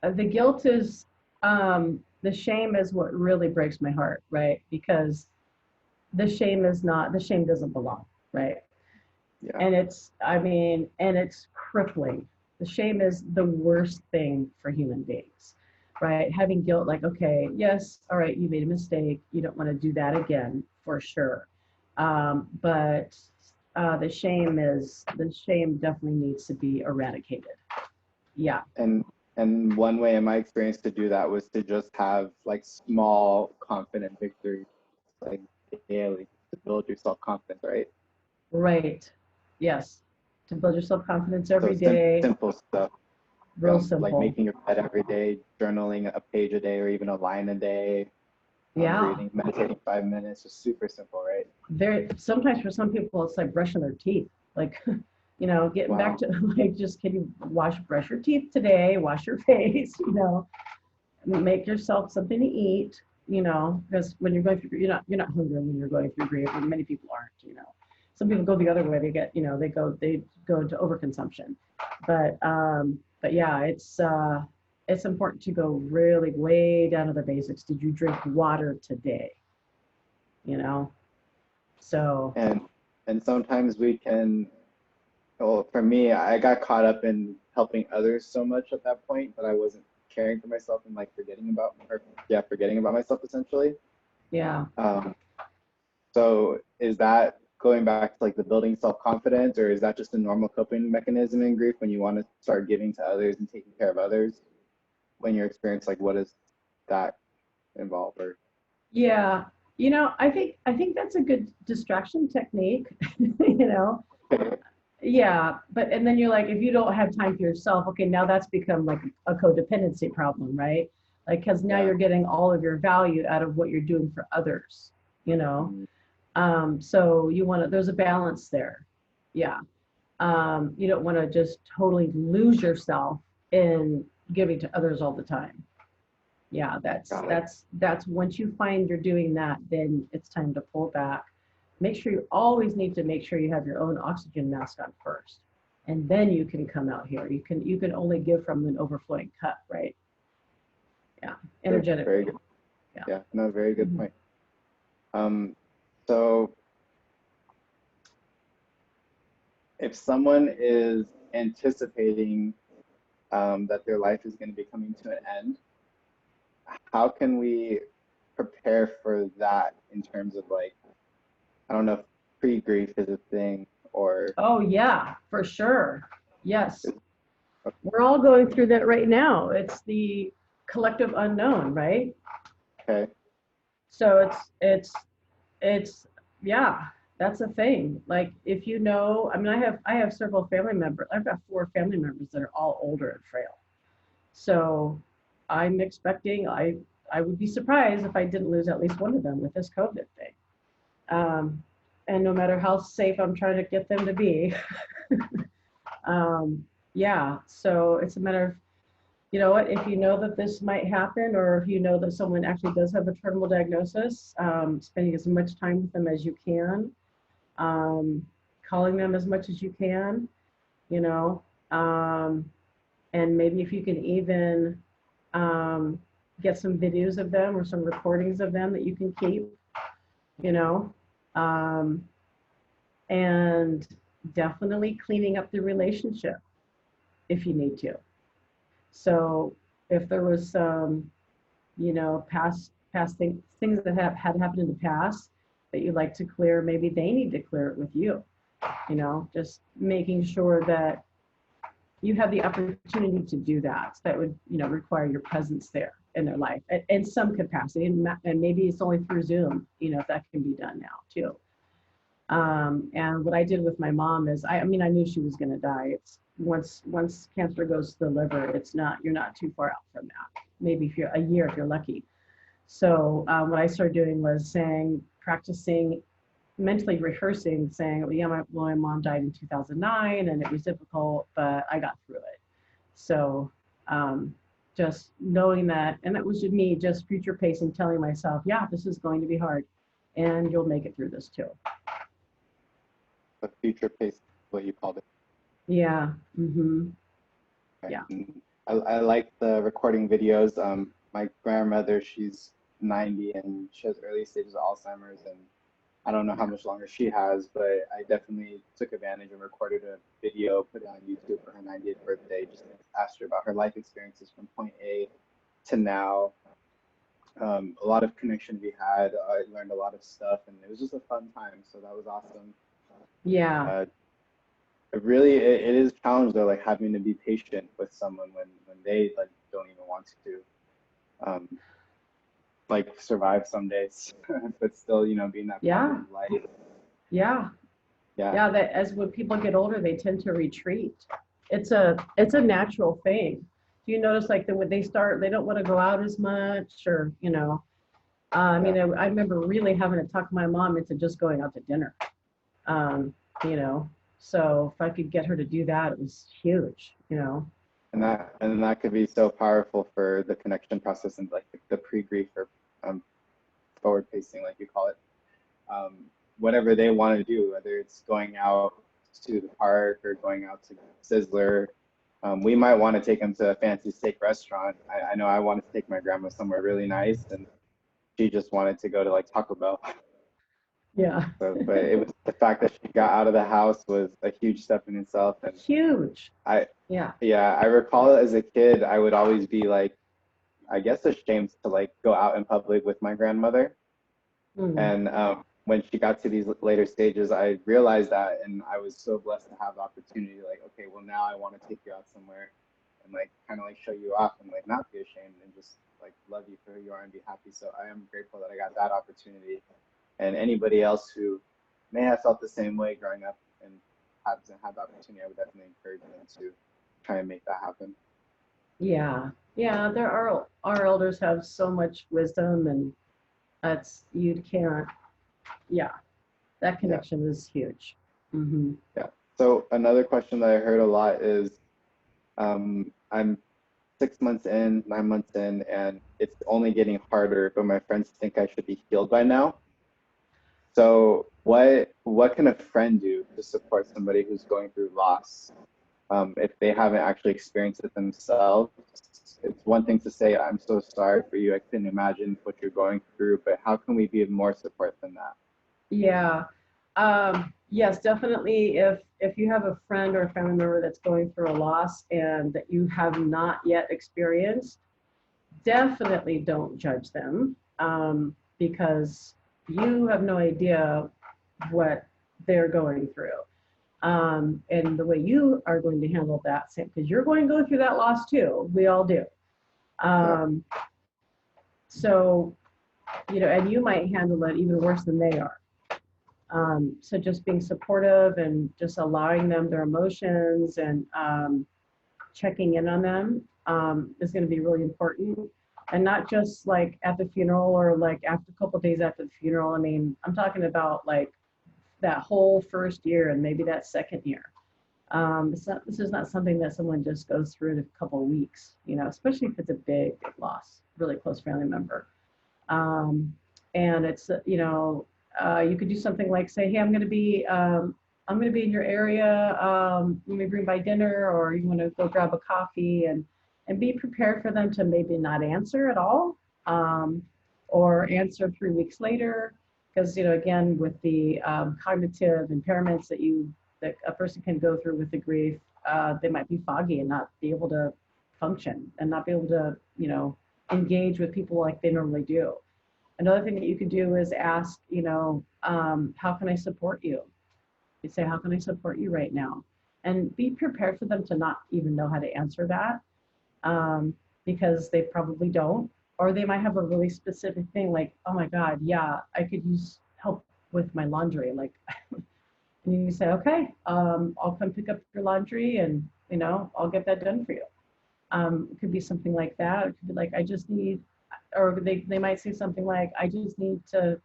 The guilt is, the shame is what really breaks my heart, right? Because the shame doesn't belong, right? Yeah. And it's crippling. The shame is the worst thing for human beings, right? Having guilt, like, okay, yes, all right, you made a mistake. You don't want to do that again, for sure. But the shame definitely needs to be eradicated. Yeah. And one way in my experience to do that was to just have like small confident victories, like daily, to build your self-confidence, right? Right. Yes. To build your self-confidence So every day. simple stuff, Real like simple. making your bed every day, journaling a page a day, or even a line a day, Yeah. breathing, meditating 5 minutes, just super simple, right? Sometimes for some people it's like brushing their teeth. Like, getting back to like, just can you brush your teeth today, wash your face, make yourself something to eat, because when you're going through, you're not hungry when you're going through grief, and many people aren't. Some people go the other way. They get, they go into overconsumption. But yeah, it's important to go really way down to the basics. Did you drink water today? So. And sometimes we can, well, for me, I got caught up in helping others so much at that point that I wasn't caring for myself and like forgetting about myself essentially. Yeah. So is that going back to like the building self-confidence, or is that just a normal coping mechanism in grief when you want to start giving to others and taking care of others? When you're experiencing, like, what does that involve? Or Yeah. I think that's a good distraction technique, Yeah, and then you're like, if you don't have time for yourself, okay, now that's become like a codependency problem, right? Like, because now you're getting all of your value out of what you're doing for others, you know? So there's a balance there. Yeah. You don't want to just totally lose yourself in giving to others all the time. Yeah, that's once you find you're doing that, then it's time to pull back. Make sure you always need to make sure you have your own oxygen mask on first, and then you can come out here. You can only give from an overflowing cup, right? Yeah, energetically. Very good. Yeah, no, very good point. So if someone is anticipating that their life is going to be coming to an end, how can we prepare for that in terms of, like, I don't know if pre-grief is a thing, or Oh yeah, for sure. Yes. We're all going through that right now. It's the collective unknown, right? okay. So it's yeah, that's a thing. Like, if I mean, I have several family members. I've got 4 family members that are all older and frail. So I'm expecting, I would be surprised if I didn't lose at least one of them with this COVID thing. And no matter how safe I'm trying to get them to be, yeah, so it's a matter of, what, if you know that this might happen, or if you know that someone actually does have a terminal diagnosis, spending as much time with them as you can, calling them as much as you can, and maybe if you can even get some videos of them or some recordings of them that you can keep, and definitely cleaning up the relationship if you need to. So if there was some, past things that had happened in the past that you'd like to clear, maybe they need to clear it with you. Just making sure that you have the opportunity to do that. So that would, require your presence there in their life in some capacity, and maybe it's only through Zoom, if that can be done now too. And what I did with my mom is, I knew she was going to die. It's once cancer goes to the liver, you're not too far out from that. Maybe if you're a year, if you're lucky. So what I started doing was practicing, mentally rehearsing, saying, yeah, my mom died in 2009, and it was difficult, but I got through it. So just knowing that, and that was just me, just future pacing, telling myself, yeah, this is going to be hard, and you'll make it through this too. A future pace, what you called it. Yeah. Mm-hmm. Right. Yeah. I like the recording videos. My grandmother, she's 90 and she has early stages of Alzheimer's, and I don't know how much longer she has, but I definitely took advantage and recorded a video, put it on YouTube for her 90th birthday, just asked her about her life experiences from point A to now. A lot of connection we had. I learned a lot of stuff, and it was just a fun time. So that was awesome. Yeah. It is a challenge though, like having to be patient with someone when they like don't even want to um, like survive some days, but still, being that Yeah. positive light. Yeah. Yeah. Yeah. That as when people get older, they tend to retreat. It's a natural thing. Do you notice like that when they start, they don't want to go out as much, or I remember really having to talk my mom into just going out to dinner. Um, you know, so if I could get her to do that, it was huge. And that could be so powerful for the connection process and like the pre-grief or forward pacing, like you call it. Um, Whatever they want to do, whether it's going out to the park or going out to Sizzler. We might want to take them to a fancy steak restaurant. I know I wanted to take my grandma somewhere really nice, and she just wanted to go to like Taco Bell. Yeah. But it was the fact that she got out of the house was a huge step in itself. And Huge. I, Yeah. yeah, I recall as a kid, I would always be like, I guess ashamed to like go out in public with my grandmother. Mm. And when she got to these later stages, I realized that, and I was so blessed to have the opportunity. Like, okay, well now I want to take you out somewhere, and like kind of like show you off, and like not be ashamed, and just like love you for who you are and be happy. So I am grateful that I got that opportunity. And anybody else who may have felt the same way growing up and hasn't had the opportunity, I would definitely encourage them to try and make that happen. Yeah. Yeah. Our elders have so much wisdom, and you can't. Yeah. That connection is huge. Mm-hmm. Yeah. So another question that I heard a lot is, I'm 6 months in, 9 months in, and it's only getting harder, but my friends think I should be healed by now. So what can a friend do to support somebody who's going through loss if they haven't actually experienced it themselves? It's one thing to say, I'm so sorry for you, I couldn't imagine what you're going through, but how can we be of more support than that? Yeah. Yes, definitely. If you have a friend or a family member that's going through a loss and that you have not yet experienced, definitely don't judge them, because you have no idea what they're going through. And the way you are going to handle that, because you're going to go through that loss too. We all do. So, and you might handle it even worse than they are. So just being supportive and just allowing them their emotions and checking in on them is going to be really important. And not just like at the funeral or like after a couple of days after the funeral. I mean, I'm talking about like that whole first year and maybe that second year. This is not something that someone just goes through in a couple of weeks, especially if it's a big loss, really close family member. And it's, you could do something like say, hey, I'm going to be in your area. Let me bring by dinner, or you want to go grab a coffee, and be prepared for them to maybe not answer at all, or answer 3 weeks later. Because, again, with the cognitive impairments that a person can go through with the grief, they might be foggy and not be able to function and not be able to, engage with people like they normally do. Another thing that you could do is ask, how can I support you? You say, how can I support you right now? And be prepared for them to not even know how to answer that, because they probably don't. Or they might have a really specific thing like, oh my God, yeah, I could use help with my laundry. Like, and you say, okay, I'll come pick up your laundry and, I'll get that done for you. It could be something like that. It could be like, I just need, or they might say something like, I just need to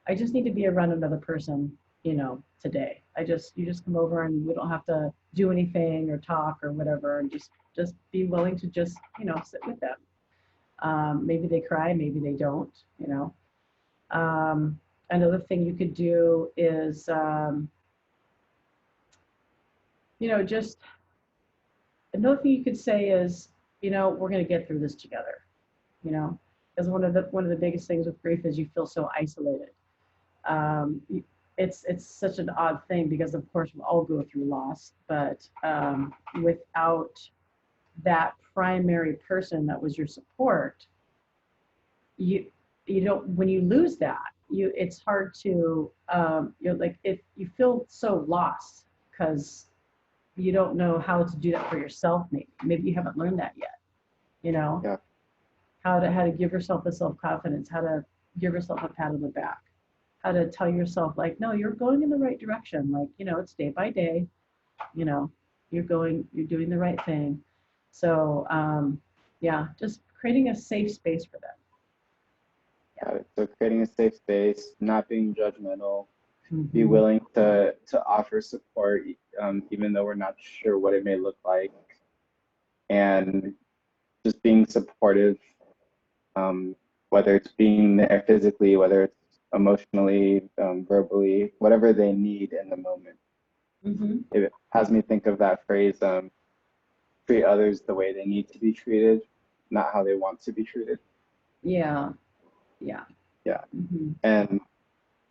be around another person, today. You just come over and we don't have to do anything or talk or whatever, and just be willing to just, sit with them. Maybe they cry, maybe they don't, Another thing you could do is, just another thing you could say is, we're going to get through this together, because one of the biggest things with grief is you feel so isolated. It's such an odd thing because of course we all go through loss, but without that primary person that was your support, you don't, when you lose that, it's hard to, like, if you feel so lost because you don't know how to do that for yourself, maybe you haven't learned that yet, Yeah. how to give yourself the self-confidence, how to give yourself a pat on the back, how to tell yourself, like, no, you're going in the right direction. Like, it's day by day, you're doing the right thing. So, yeah, just creating a safe space for them. Got it. So creating a safe space, not being judgmental, be Mhm. willing to offer support, even though we're not sure what it may look like, and just being supportive, whether it's being there physically, whether it's emotionally, verbally, whatever they need in the moment. Mhm. It has me think of that phrase, treat others the way they need to be treated, not how they want to be treated. Yeah. Yeah. Yeah. Mhm. And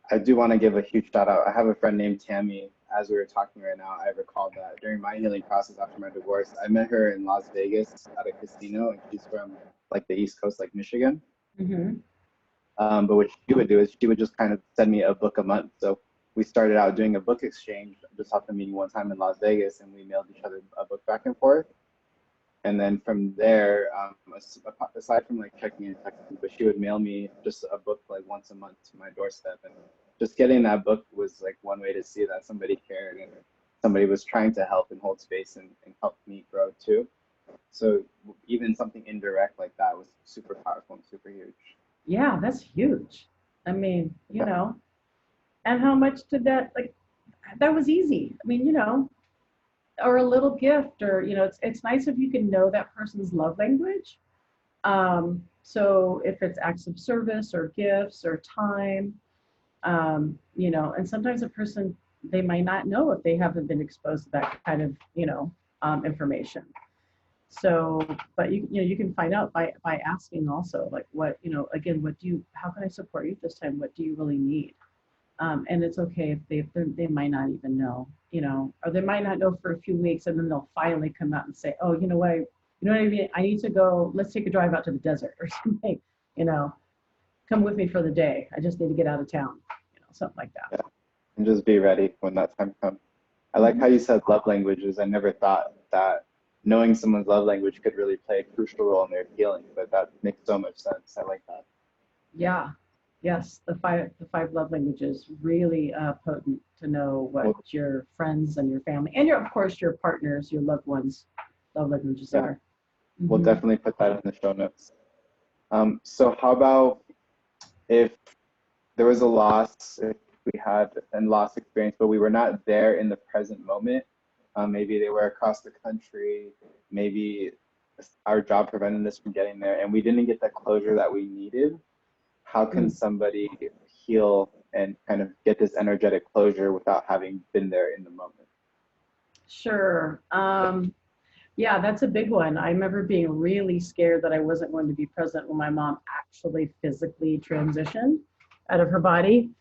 I do want to give a huge shout out. I have a friend named Tammy. As we were talking right now, I recalled that during my healing process after my divorce, I met her in Las Vegas at a casino, and she's from like the East Coast, like Michigan. Mhm. But what she would do is she would just kind of send me a book a month. So we started out doing a book exchange just after meeting one time in Las Vegas, and we mailed each other a book back and forth. And then from there, aside from like checking in, texting, but she would mail me just a book like once a month to my doorstep. And just getting that book was like one way to see that somebody cared and somebody was trying to help and hold space and help me grow too. So even something indirect like that was super powerful and super huge. Yeah, that's huge. I mean, Yeah. and how much did that, like, that was easy. I mean, or a little gift, or, it's nice if you can know that person's love language. So if it's acts of service or gifts or time, and sometimes a person, they might not know if they haven't been exposed to that kind of, information. So, but you can find out by asking also, like, what, again, how can I support you this time? What do you really need? And it's okay if they might not even know, or they might not know for a few weeks, and then they'll finally come out and say, oh, you know what, I mean? I need to go. Let's take a drive out to the desert or something. You know, come with me for the day. I just need to get out of town. Something like that. Yeah. And just be ready when that time comes. I like Mm-hmm. how you said love languages. I never thought that knowing someone's love language could really play a crucial role in their healing, but that makes so much sense. I like that. Yeah. Yes, the five love languages, really potent to know what Well, your friends and your family and of course your partners, your loved ones, love languages yeah, are. we'll Mm-hmm. definitely put that in the show notes. So how about if there was a loss, if we had a loss experience, but we were not there in the present moment? Maybe they were across the country, maybe our job prevented us from getting there, and we didn't get that closure that we needed. How can Mm. somebody heal and kind of get this energetic closure without having been there in the moment? Sure. Yeah, that's a big one. I remember being really scared that I wasn't going to be present when my mom actually physically transitioned out of her body.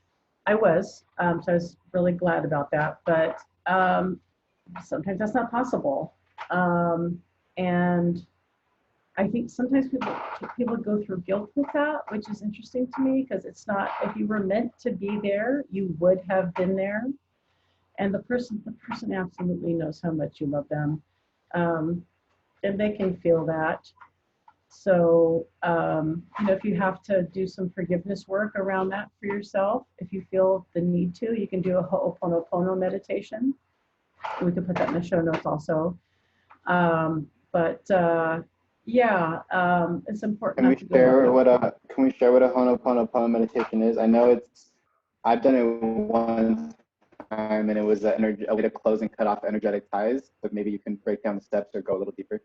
I was, so I was really glad about that. But sometimes that's not possible. And I think sometimes people go through guilt with that, which is interesting to me because it's not. If you were meant to be there, you would have been there, and the person absolutely knows how much you love them, um, and they can feel that. So, if you have to do some forgiveness work around that for yourself, if you feel the need to, you can do a Ho'oponopono meditation. We can put that in the show notes also. But yeah, it's important Can we not to go about share that. what a Ho'oponopono meditation is? I know I've done it one time and it was a way to close and cut off energetic ties, but maybe you can break down the steps or go a little deeper.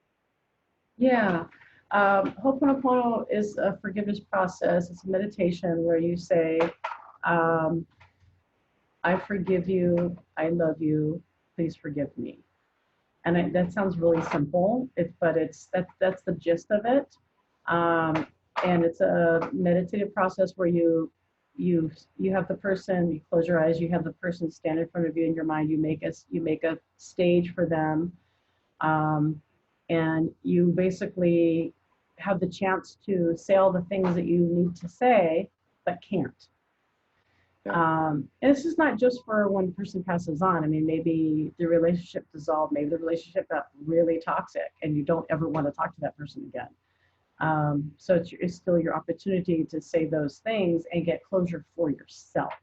Yeah. Ho'oponopono is a forgiveness process. It's a meditation where you say, um, I forgive you, I love you, please forgive me. And that sounds really simple, but that's the gist of it. Um, and it's a meditative process where you have the person, you close your eyes, you have the person stand in front of you in your mind, you make a stage for them, and you basically have the chance to say all the things that you need to say but can't. And this is not just for when person passes on. I mean, maybe the relationship dissolved, maybe the relationship got really toxic and you don't ever want to talk to that person again. So it's still your opportunity to say those things and get closure for yourself.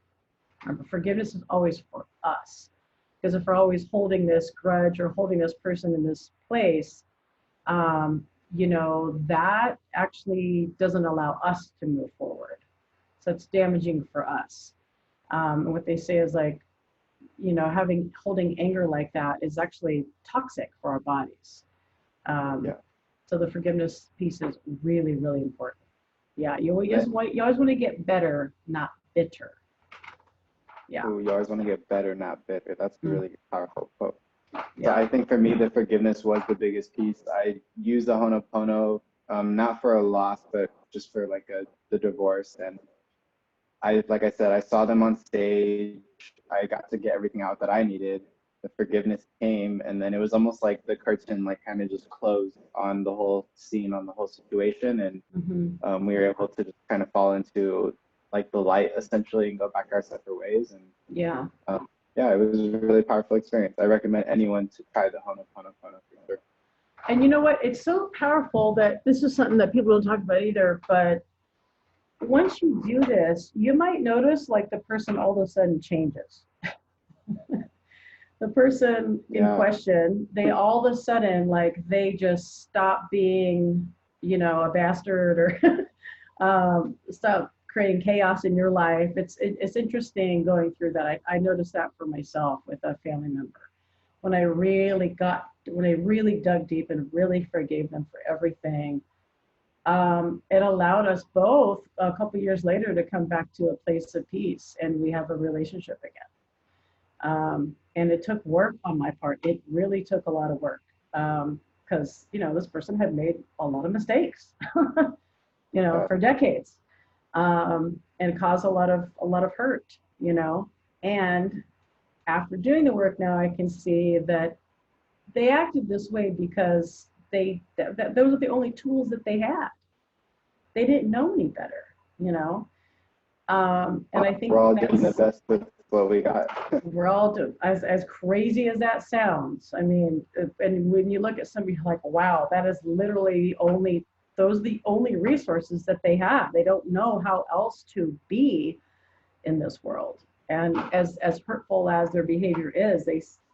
Remember, forgiveness is always for us. Because if we're always holding this grudge or holding this person in this place, you know, that actually doesn't allow us to move forward. So it's damaging for us. And what they say is like, you know, holding anger like that is actually toxic for our bodies. So the forgiveness piece is really, really important. Yeah, you always want to get better, not bitter. Yeah. Ooh, you always want to get better, not bitter. That's a really powerful quote. Yeah. So I think for me, the forgiveness was the biggest piece. I used the Ho'oponopono, not for a loss, but just for like the divorce. And like I said, I saw them on stage. I got to get everything out that I needed. The forgiveness came, and then it was almost like the curtain like kind of just closed on the whole scene, on the whole situation. And we were able to just kind of fall into like the light essentially and go back our separate ways. And yeah, it was a really powerful experience. I recommend anyone to try the Ho'oponopono for sure. And you know what? It's so powerful that this is something that people don't talk about either. But once you do this, you might notice like the person all of a sudden changes. The person in question, they all of a sudden like they just stop being, you know, a bastard or stop creating chaos in your life. It's interesting going through that. I noticed that for myself with a family member. When I really dug deep and really forgave them for everything, it allowed us both a couple years later to come back to a place of peace, and we have a relationship again. And it took work on my part. It really took a lot of work because, you know, this person had made a lot of mistakes, you know, for decades. And caused a lot of hurt, you know. And after doing the work now, I can see that they acted this way because those are the only tools that they had. They didn't know any better, you know. And I think we're all doing the best with what we got. We're all doing, as crazy as that sounds. I mean, and when you look at somebody like, wow, that is literally those are the only resources that they have. They don't know how else to be in this world. And as hurtful as their behavior is,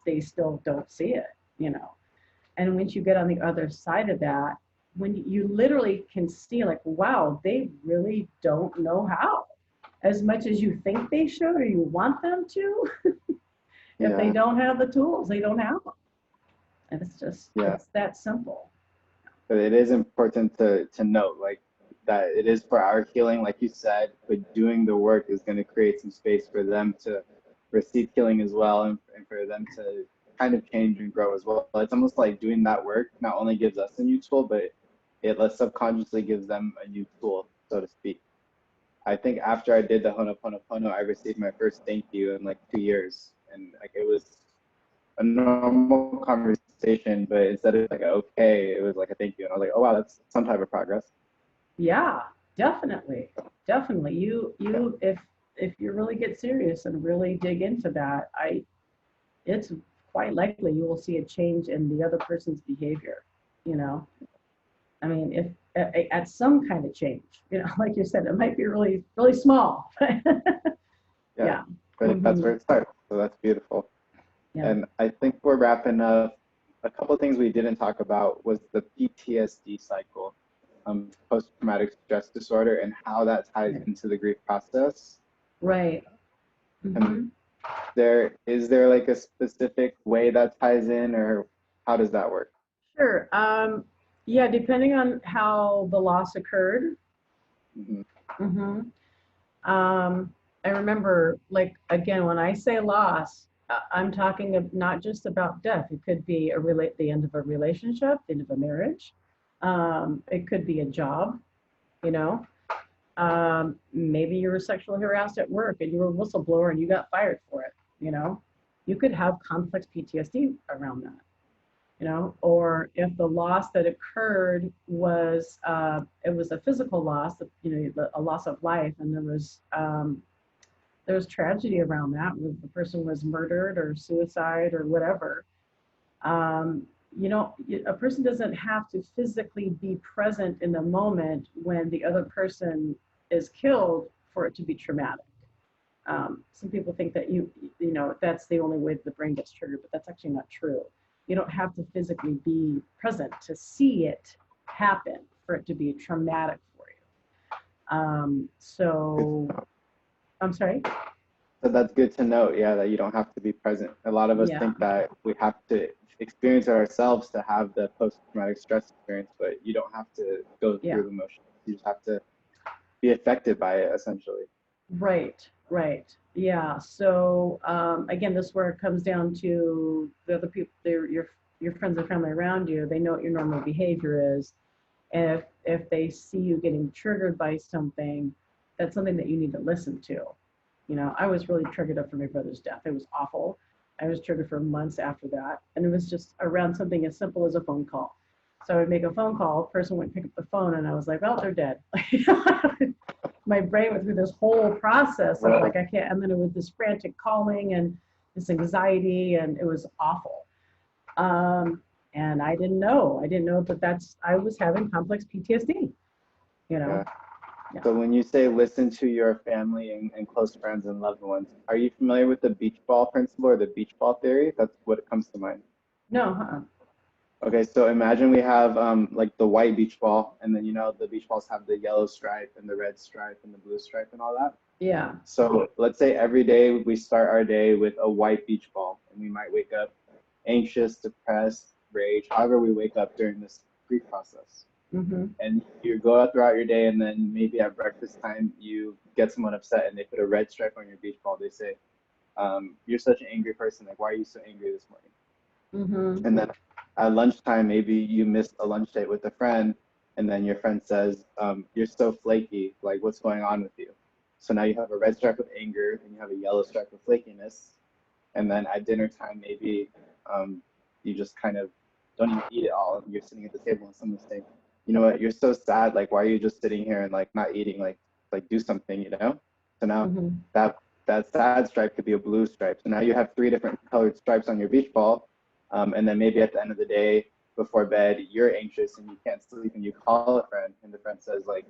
they still don't see it, you know. And once you get on the other side of that, when you literally can see like, wow, they really don't know how. As much as you think they should or you want them to, if they don't have the tools, they don't have them. And it's just, it's that simple. But it is important to note like that it is for our healing, like you said, but doing the work is going to create some space for them to receive healing as well, and for them to kind of change and grow as well. It's almost like doing that work not only gives us a new tool, but it subconsciously gives them a new tool, so to speak. I think after I did the Ho'oponopono, I received my first thank you in like 2 years, and like it was a normal conversation, but instead of like okay, it was like a thank you, and I was like, oh wow, that's some type of progress. Yeah, definitely. You if you really get serious and really dig into that, it's quite likely you will see a change in the other person's behavior. You know, I mean, if at some kind of change, you know, like you said, it might be really, really small. Yeah. But that's where it starts. So that's beautiful. Yeah. And I think we're wrapping up. A couple of things we didn't talk about was the PTSD cycle, post-traumatic stress disorder, and how that ties into the grief process. Right. And is there like a specific way that ties in, or how does that work? Sure. Yeah, depending on how the loss occurred. I remember, like, again, when I say loss, I'm talking of not just about death. It could be the end of a relationship, the end of a marriage. It could be a job, you know. Maybe you were sexually harassed at work and you were a whistleblower and you got fired for it, you know. You could have complex PTSD around that, you know. Or if the loss that occurred was it was a physical loss, you know, a loss of life, and there was there's tragedy around that, where the person was murdered or suicide or whatever. A person doesn't have to physically be present in the moment when the other person is killed for it to be traumatic. Some people think that that's the only way the brain gets triggered, but that's actually not true. You don't have to physically be present to see it happen for it to be traumatic for you. I'm sorry? So that's good to know, yeah, that you don't have to be present. A lot of us think that we have to experience it ourselves to have the post-traumatic stress experience, but you don't have to go through the motions. You just have to be affected by it, essentially. Right. Yeah. So again, this is where it comes down to the other people, your friends and family around you. They know what your normal behavior is. And if they see you getting triggered by something, that's something that you need to listen to. I was really triggered after my brother's death. It was awful. I was triggered for months after that. And it was just around something as simple as a phone call. So I would make a phone call, person wouldn't pick up the phone, and I was like, well, they're dead. My brain went through this whole process of like, I can't, and then it was this frantic calling and this anxiety, and it was awful. And I didn't know that I was having complex PTSD, Yeah. So when you say listen to your family and close friends and loved ones, are you familiar with the beach ball principle or the beach ball theory? That's what comes to mind. No. Okay, so imagine we have like the white beach ball, and then the beach balls have the yellow stripe and the red stripe and the blue stripe and all that. Yeah. So let's say every day we start our day with a white beach ball, and we might wake up anxious, depressed, rage, however we wake up during this grief process. Mm-hmm. And you go out throughout your day, and then maybe at breakfast time you get someone upset and they put a red stripe on your beach ball. They say, you're such an angry person, like why are you so angry this morning? Mm-hmm. And then at lunchtime maybe you missed a lunch date with a friend, and then your friend says, you're so flaky, like what's going on with you? So now you have a red stripe of anger and you have a yellow stripe of flakiness. And then at dinner time maybe you just kind of don't even eat it all. You're sitting at the table and someone's saying, you know what, you're so sad, like why are you just sitting here and like not eating, like do something, So now Mm-hmm. that sad stripe could be a blue stripe. So now you have 3 different colored stripes on your beach ball, and then maybe at the end of the day before bed you're anxious and you can't sleep, and you call a friend and the friend says like,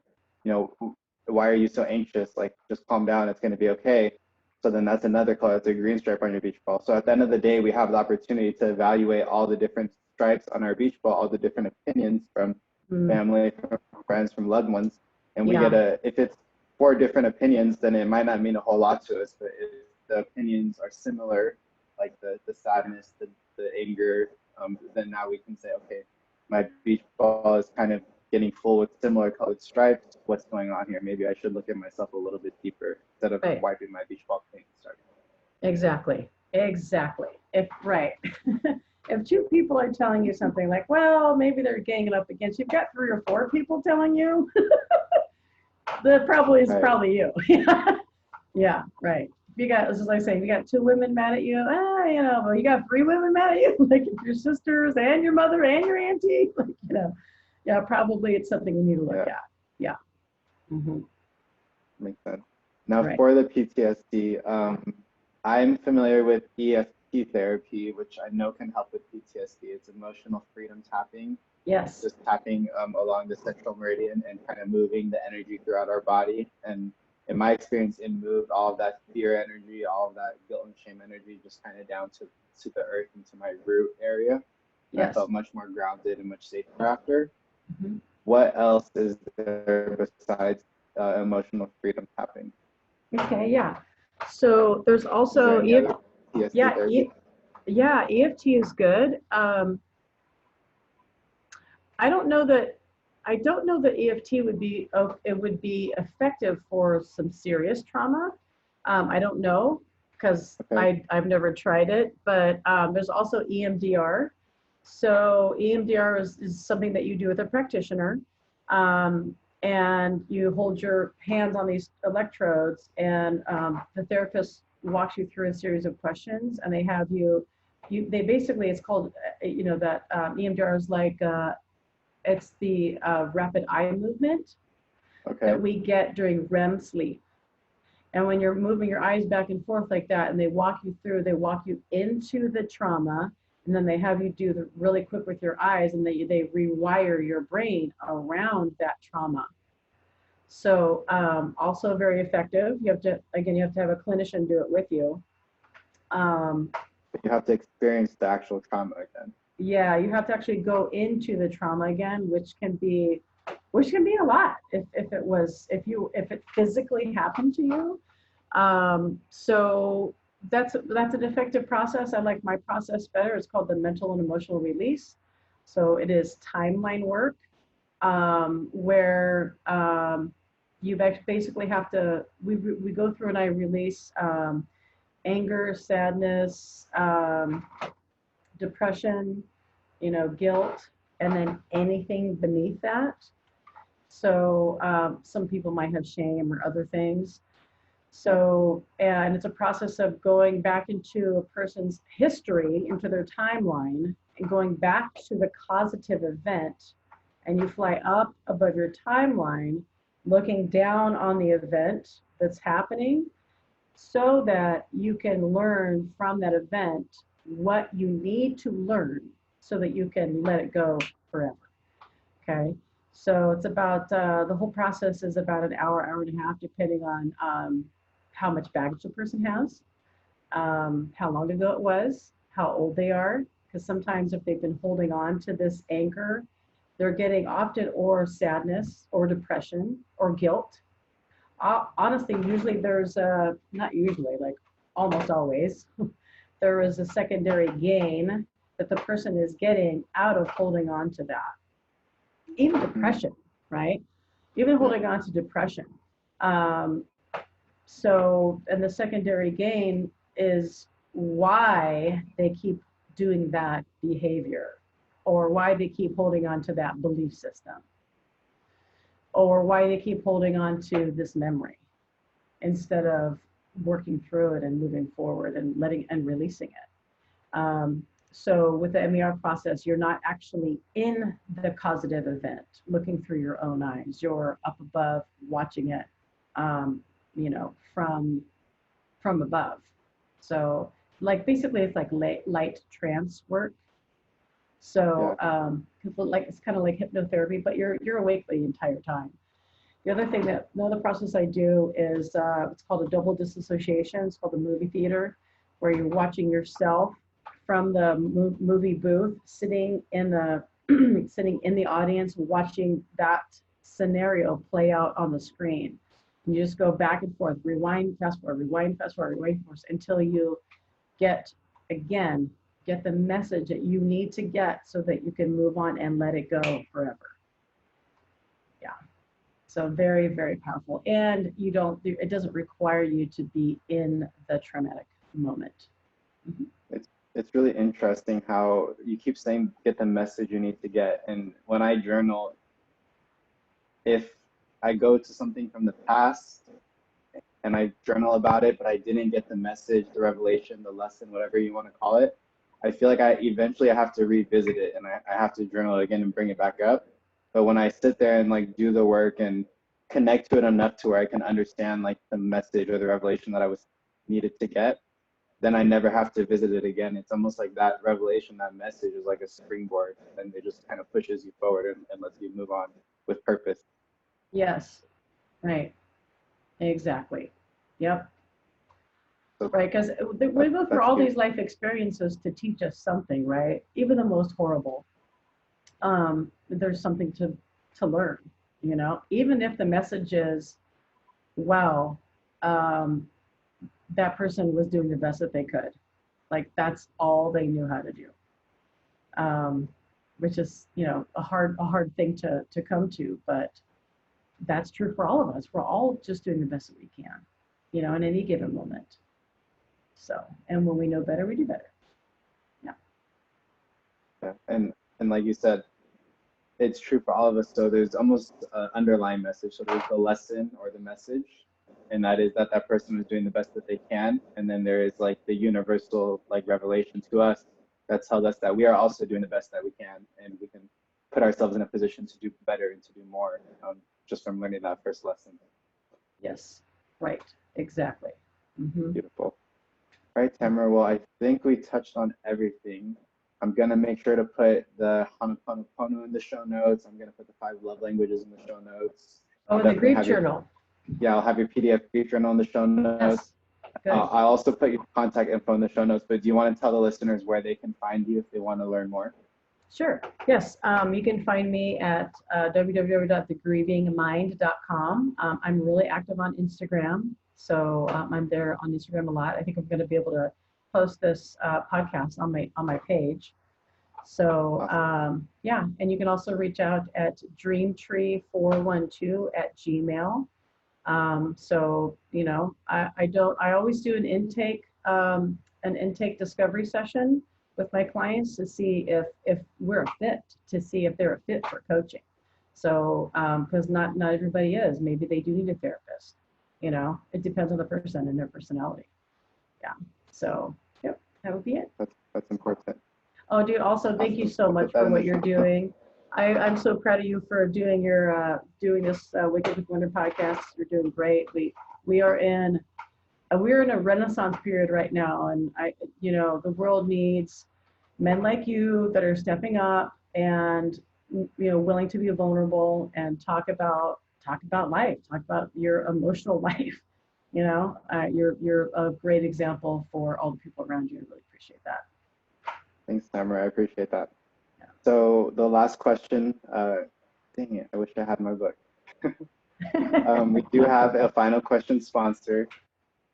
why are you so anxious, like just calm down, it's going to be okay. So then that's another color, it's a green stripe on your beach ball. So at the end of the day we have the opportunity to evaluate all the different stripes on our beach ball, all the different opinions from family, from friends, from loved ones, and we get if it's 4 different opinions, then it might not mean a whole lot to us, but if the opinions are similar, like the sadness, the anger, then now we can say, okay, my beach ball is kind of getting full with similar colored stripes. What's going on here? Maybe I should look at myself a little bit deeper instead of wiping my beach ball clean and starting. Exactly. If 2 people are telling you something like, well, maybe they're ganging up against you, you've got 3 or 4 people telling you, that probably is probably you. Yeah, right. You got, as I say, you got 2 women mad at you, but you got 3 women mad at you, like your sisters and your mother and your auntie, yeah, probably it's something you need to look at. Yeah. Mm-hmm. Makes sense. Now for the PTSD, I'm familiar with EFT therapy, which I know can help with PTSD. It's emotional freedom tapping. Yes. Just tapping along the central meridian and kind of moving the energy throughout our body. And in my experience, it moved all of that fear energy, all of that guilt and shame energy, just kind of down to the earth, into my root area. And I felt much more grounded and much safer after. Mm-hmm. What else is there besides emotional freedom tapping? Okay, yeah. So there's also EFT is good. I don't know that EFT would be effective for some serious trauma. I don't know, because I've never tried it, but there's also EMDR. So EMDR is something that you do with a practitioner, and you hold your hands on these electrodes, and the therapist walks you through a series of questions, and they have they basically, it's called, that EMDR is like, it's the rapid eye movement that we get during REM sleep. And when you're moving your eyes back and forth like that, and they walk you into the trauma, and then they have you do the really quick with your eyes, and they rewire your brain around that trauma. So also very effective. You have to have a clinician do it with you. You have to experience the actual trauma again. Yeah, you have to actually go into the trauma again, which can be a lot if it physically happened to you. So that's an effective process. I like my process better. It's called the mental and emotional release. So it is timeline work, where you basically have to, we go through and I release anger, sadness, depression, guilt, and then anything beneath that. So some people might have shame or other things. So, and it's a process of going back into a person's history, into their timeline, and going back to the causative event. And you fly up above your timeline, looking down on the event that's happening, so that you can learn from that event what you need to learn so that you can let it go forever. Okay. So it's about, the whole process is about an hour, hour and a half, depending on how much baggage the person has, how long ago it was, how old they are. Because sometimes if they've been holding on to this anchor, they're getting often or sadness or depression or guilt. Honestly, usually there's not usually, like almost always, there is a secondary gain that the person is getting out of holding on to that. Even depression, right? Even holding on to depression. So, and the secondary gain is why they keep doing that behavior, or why they keep holding on to that belief system, or why they keep holding on to this memory instead of working through it and moving forward and letting and releasing it. So with the MER process, you're not actually in the causative event, looking through your own eyes. You're up above, watching it, from above. So like basically it's like light trance work. So like it's kind of like hypnotherapy, but you're awake the entire time. The other process I do is it's called a double disassociation. It's called the movie theater, where you're watching yourself from the movie booth, sitting in the audience, watching that scenario play out on the screen. And you just go back and forth, rewind, fast forward, rewind, fast forward, rewind, fast forward, until you get the message that you need to get so that you can move on and let it go forever. Yeah. So very, very powerful. And it doesn't require you to be in the traumatic moment. Mm-hmm. It's really interesting how you keep saying get the message you need to get. And when I journal, if I go to something from the past and I journal about it, but I didn't get the message, the revelation, the lesson, whatever you want to call it, I feel like I eventually have to revisit it and I have to journal it again and bring it back up. But when I sit there and like do the work and connect to it enough to where I can understand like the message or the revelation that I was needed to get, then I never have to visit it again. It's almost like that revelation, that message is like a springboard, and it just kind of pushes you forward and lets you move on with purpose. Yes, right, exactly. Yep. So, right, because we go through all these life experiences to teach us something, right? Even the most horrible. There's something to learn, even if the message is, wow, that person was doing the best that they could. Like that's all they knew how to do. Which is, a hard thing to come to, but that's true for all of us. We're all just doing the best that we can, in any given moment. So, and when we know better, we do better. Yeah. And like you said, it's true for all of us. So there's almost an underlying message. So there's the lesson or the message, and that is that person was doing the best that they can. And then there is like the universal like revelation to us that tells us that we are also doing the best that we can, and we can put ourselves in a position to do better and to do more, just from learning that first lesson. Yes, right, Exactly. Mm-hmm. Beautiful. All right, Tamara. Well, I think we touched on everything. I'm gonna make sure to put the Honoponopono in the show notes. I'm gonna put the 5 love languages in the show notes. Oh, I'll and the definitely grief have your, journal. yeah, I'll have your PDF grief journal in the show notes. Yes. Good. I'll also put your contact info in the show notes, but do you want to tell the listeners where they can find you if they want to learn more? Sure. Yes. You can find me at www.thegrievingmind.com. I'm really active on Instagram. So I'm there on Instagram a lot. I think I'm going to be able to post this podcast on my page. So yeah, and you can also reach out at dreamtree412@gmail. So I always do an intake discovery session with my clients to see if we're a fit, to see if they're a fit for coaching. So because not everybody is. Maybe they do need a therapist. It depends on the person and their personality. Yeah. So yep, that would be it. That's important. Oh, dude, also thank you so much for what you're doing. I'm so proud of you for doing this Wicked with Wonder podcast. You're doing great. We're in a renaissance period right now, and the world needs men like you that are stepping up and willing to be vulnerable and talk about life, talk about your emotional life. You're a great example for all the people around you. I really appreciate that. Thanks, Tamara. I appreciate that. Yeah. So the last question, dang it, I wish I had my book. We do have a final question sponsor.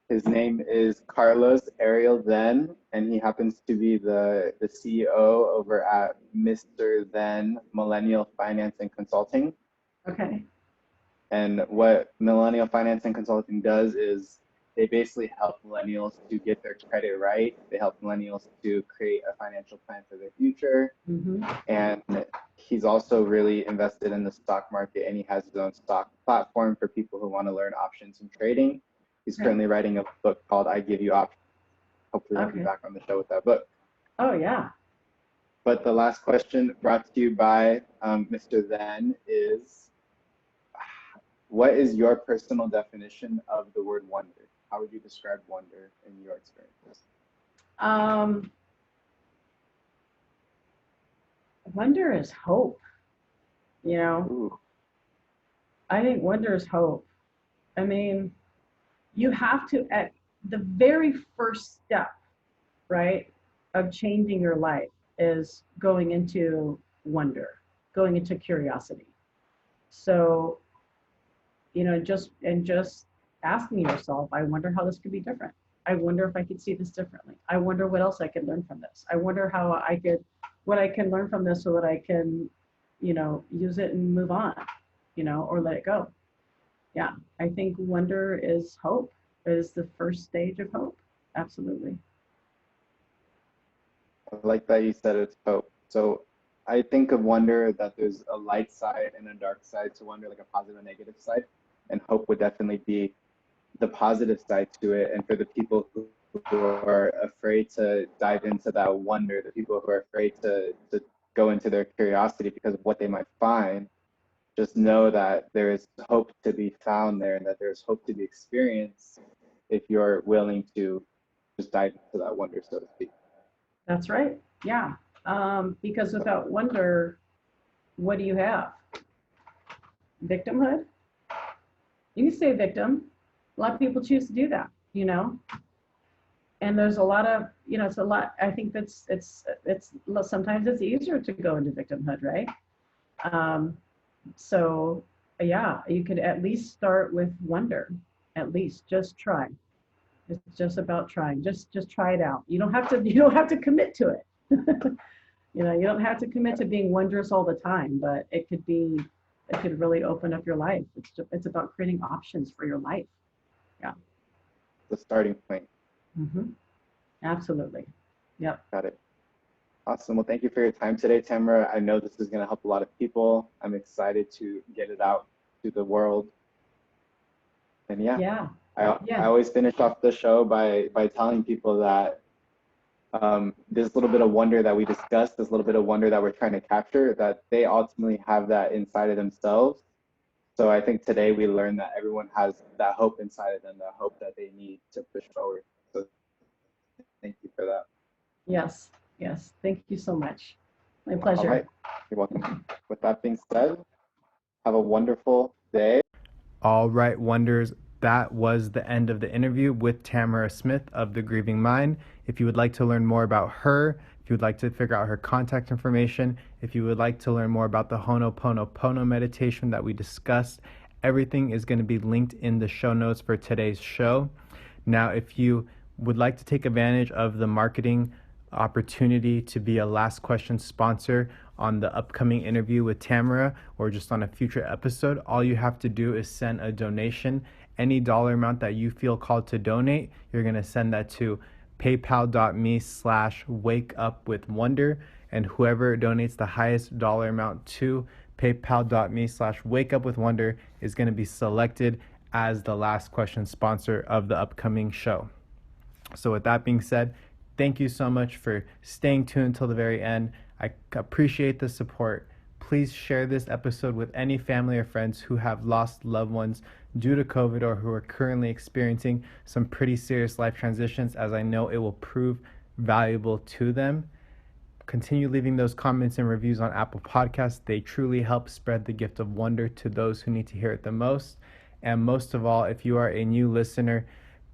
His name is Carlos Ariel Then, and he happens to be the CEO over at Mr. Then Millennial Finance and Consulting. Okay. And what Millennial Finance and Consulting does is they basically help millennials to get their credit right. They help millennials to create a financial plan for their future. Mm-hmm. And he's also really invested in the stock market, and he has his own stock platform for people who want to learn options and trading. He's currently writing a book called I Give You Options. Hopefully I'll be back on the show with that book. Oh, yeah. But the last question brought to you by Mr. Then is, what is your personal definition of the word wonder? How would you describe wonder in your experiences? Wonder is hope. Ooh. I think wonder is hope. I mean, you have to, at the very first step, right, of changing your life is going into wonder, going into curiosity. So, just asking yourself, I wonder how this could be different. I wonder if I could see this differently. I wonder what else I could learn from this. I wonder what I can learn from this so that I can, use it and move on, or let it go. Yeah, I think wonder is hope, is the first stage of hope. Absolutely. I like that you said it's hope. So I think of wonder that there's a light side and a dark side to wonder, like a positive and negative side. And hope would definitely be the positive side to it. And for the people who are afraid to dive into that wonder, the people who are afraid to go into their curiosity because of what they might find, just know that there is hope to be found there, and that there's hope to be experienced if you're willing to just dive into that wonder, so to speak. That's right. Yeah. Because without wonder, what do you have? Victimhood? You can say victim. A lot of people choose to do that, And there's a lot of, it's a lot. I think it's sometimes it's easier to go into victimhood, right? So yeah, you could at least start with wonder. At least just try. It's just about trying. Just try it out. You don't have to commit to it. You don't have to commit to being wondrous all the time, but it could really open up your life. It's about creating options for your life. Yeah. The starting point. Mm-hmm. Absolutely. Yep. Got it. Awesome. Well, thank you for your time today, Tamara. I know this is going to help a lot of people. I'm excited to get it out to the world. And yeah. I always finish off the show by telling people that this little bit of wonder that we discussed, this little bit of wonder that we're trying to capture, that they ultimately have that inside of themselves. So I think today we learned that everyone has that hope inside of them, the hope that they need to push forward. So thank you for that. Yes, yes. Thank you so much. My All pleasure. right, you're welcome. With that being said, have a wonderful day. All right, Wonders. That was the end of the interview with Tamara Smith of the Grieving Mind. If you would like to learn more about her, if you would like to figure out her contact information, if you would like to learn more about the Ho'oponopono meditation that we discussed, everything is going to be linked in the show notes for today's show. Now, if you would like to take advantage of the marketing opportunity to be a last question sponsor on the upcoming interview with Tamara or just on a future episode, all you have to do is send a donation. Any dollar amount that you feel called to donate, you're going to send that to paypal.me/wakeupwithwonder, and whoever donates the highest dollar amount to paypal.me/wakeupwithwonder is going to be selected as the last question sponsor of the upcoming show. So with that being said, thank you so much for staying tuned until the very end. I appreciate the support. Please share this episode with any family or friends who have lost loved ones due to COVID or who are currently experiencing some pretty serious life transitions, as I know it will prove valuable to them. Continue leaving those comments and reviews on Apple Podcasts. They truly help spread the gift of wonder to those who need to hear it the most. And most of all, if you are a new listener,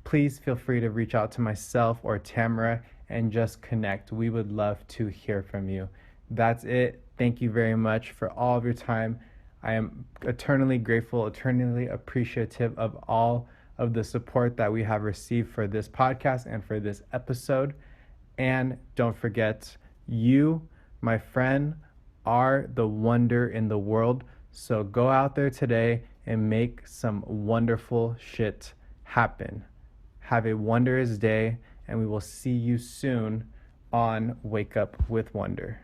please feel free to reach out to myself or Tamara and just connect. We would love to hear from you. That's it. Thank you very much for all of your time. I am eternally grateful, eternally appreciative of all of the support that we have received for this podcast and for this episode. And don't forget, you, my friend, are the wonder in the world. So go out there today and make some wonderful shit happen. Have a wondrous day, and we will see you soon on Wake Up with Wonder.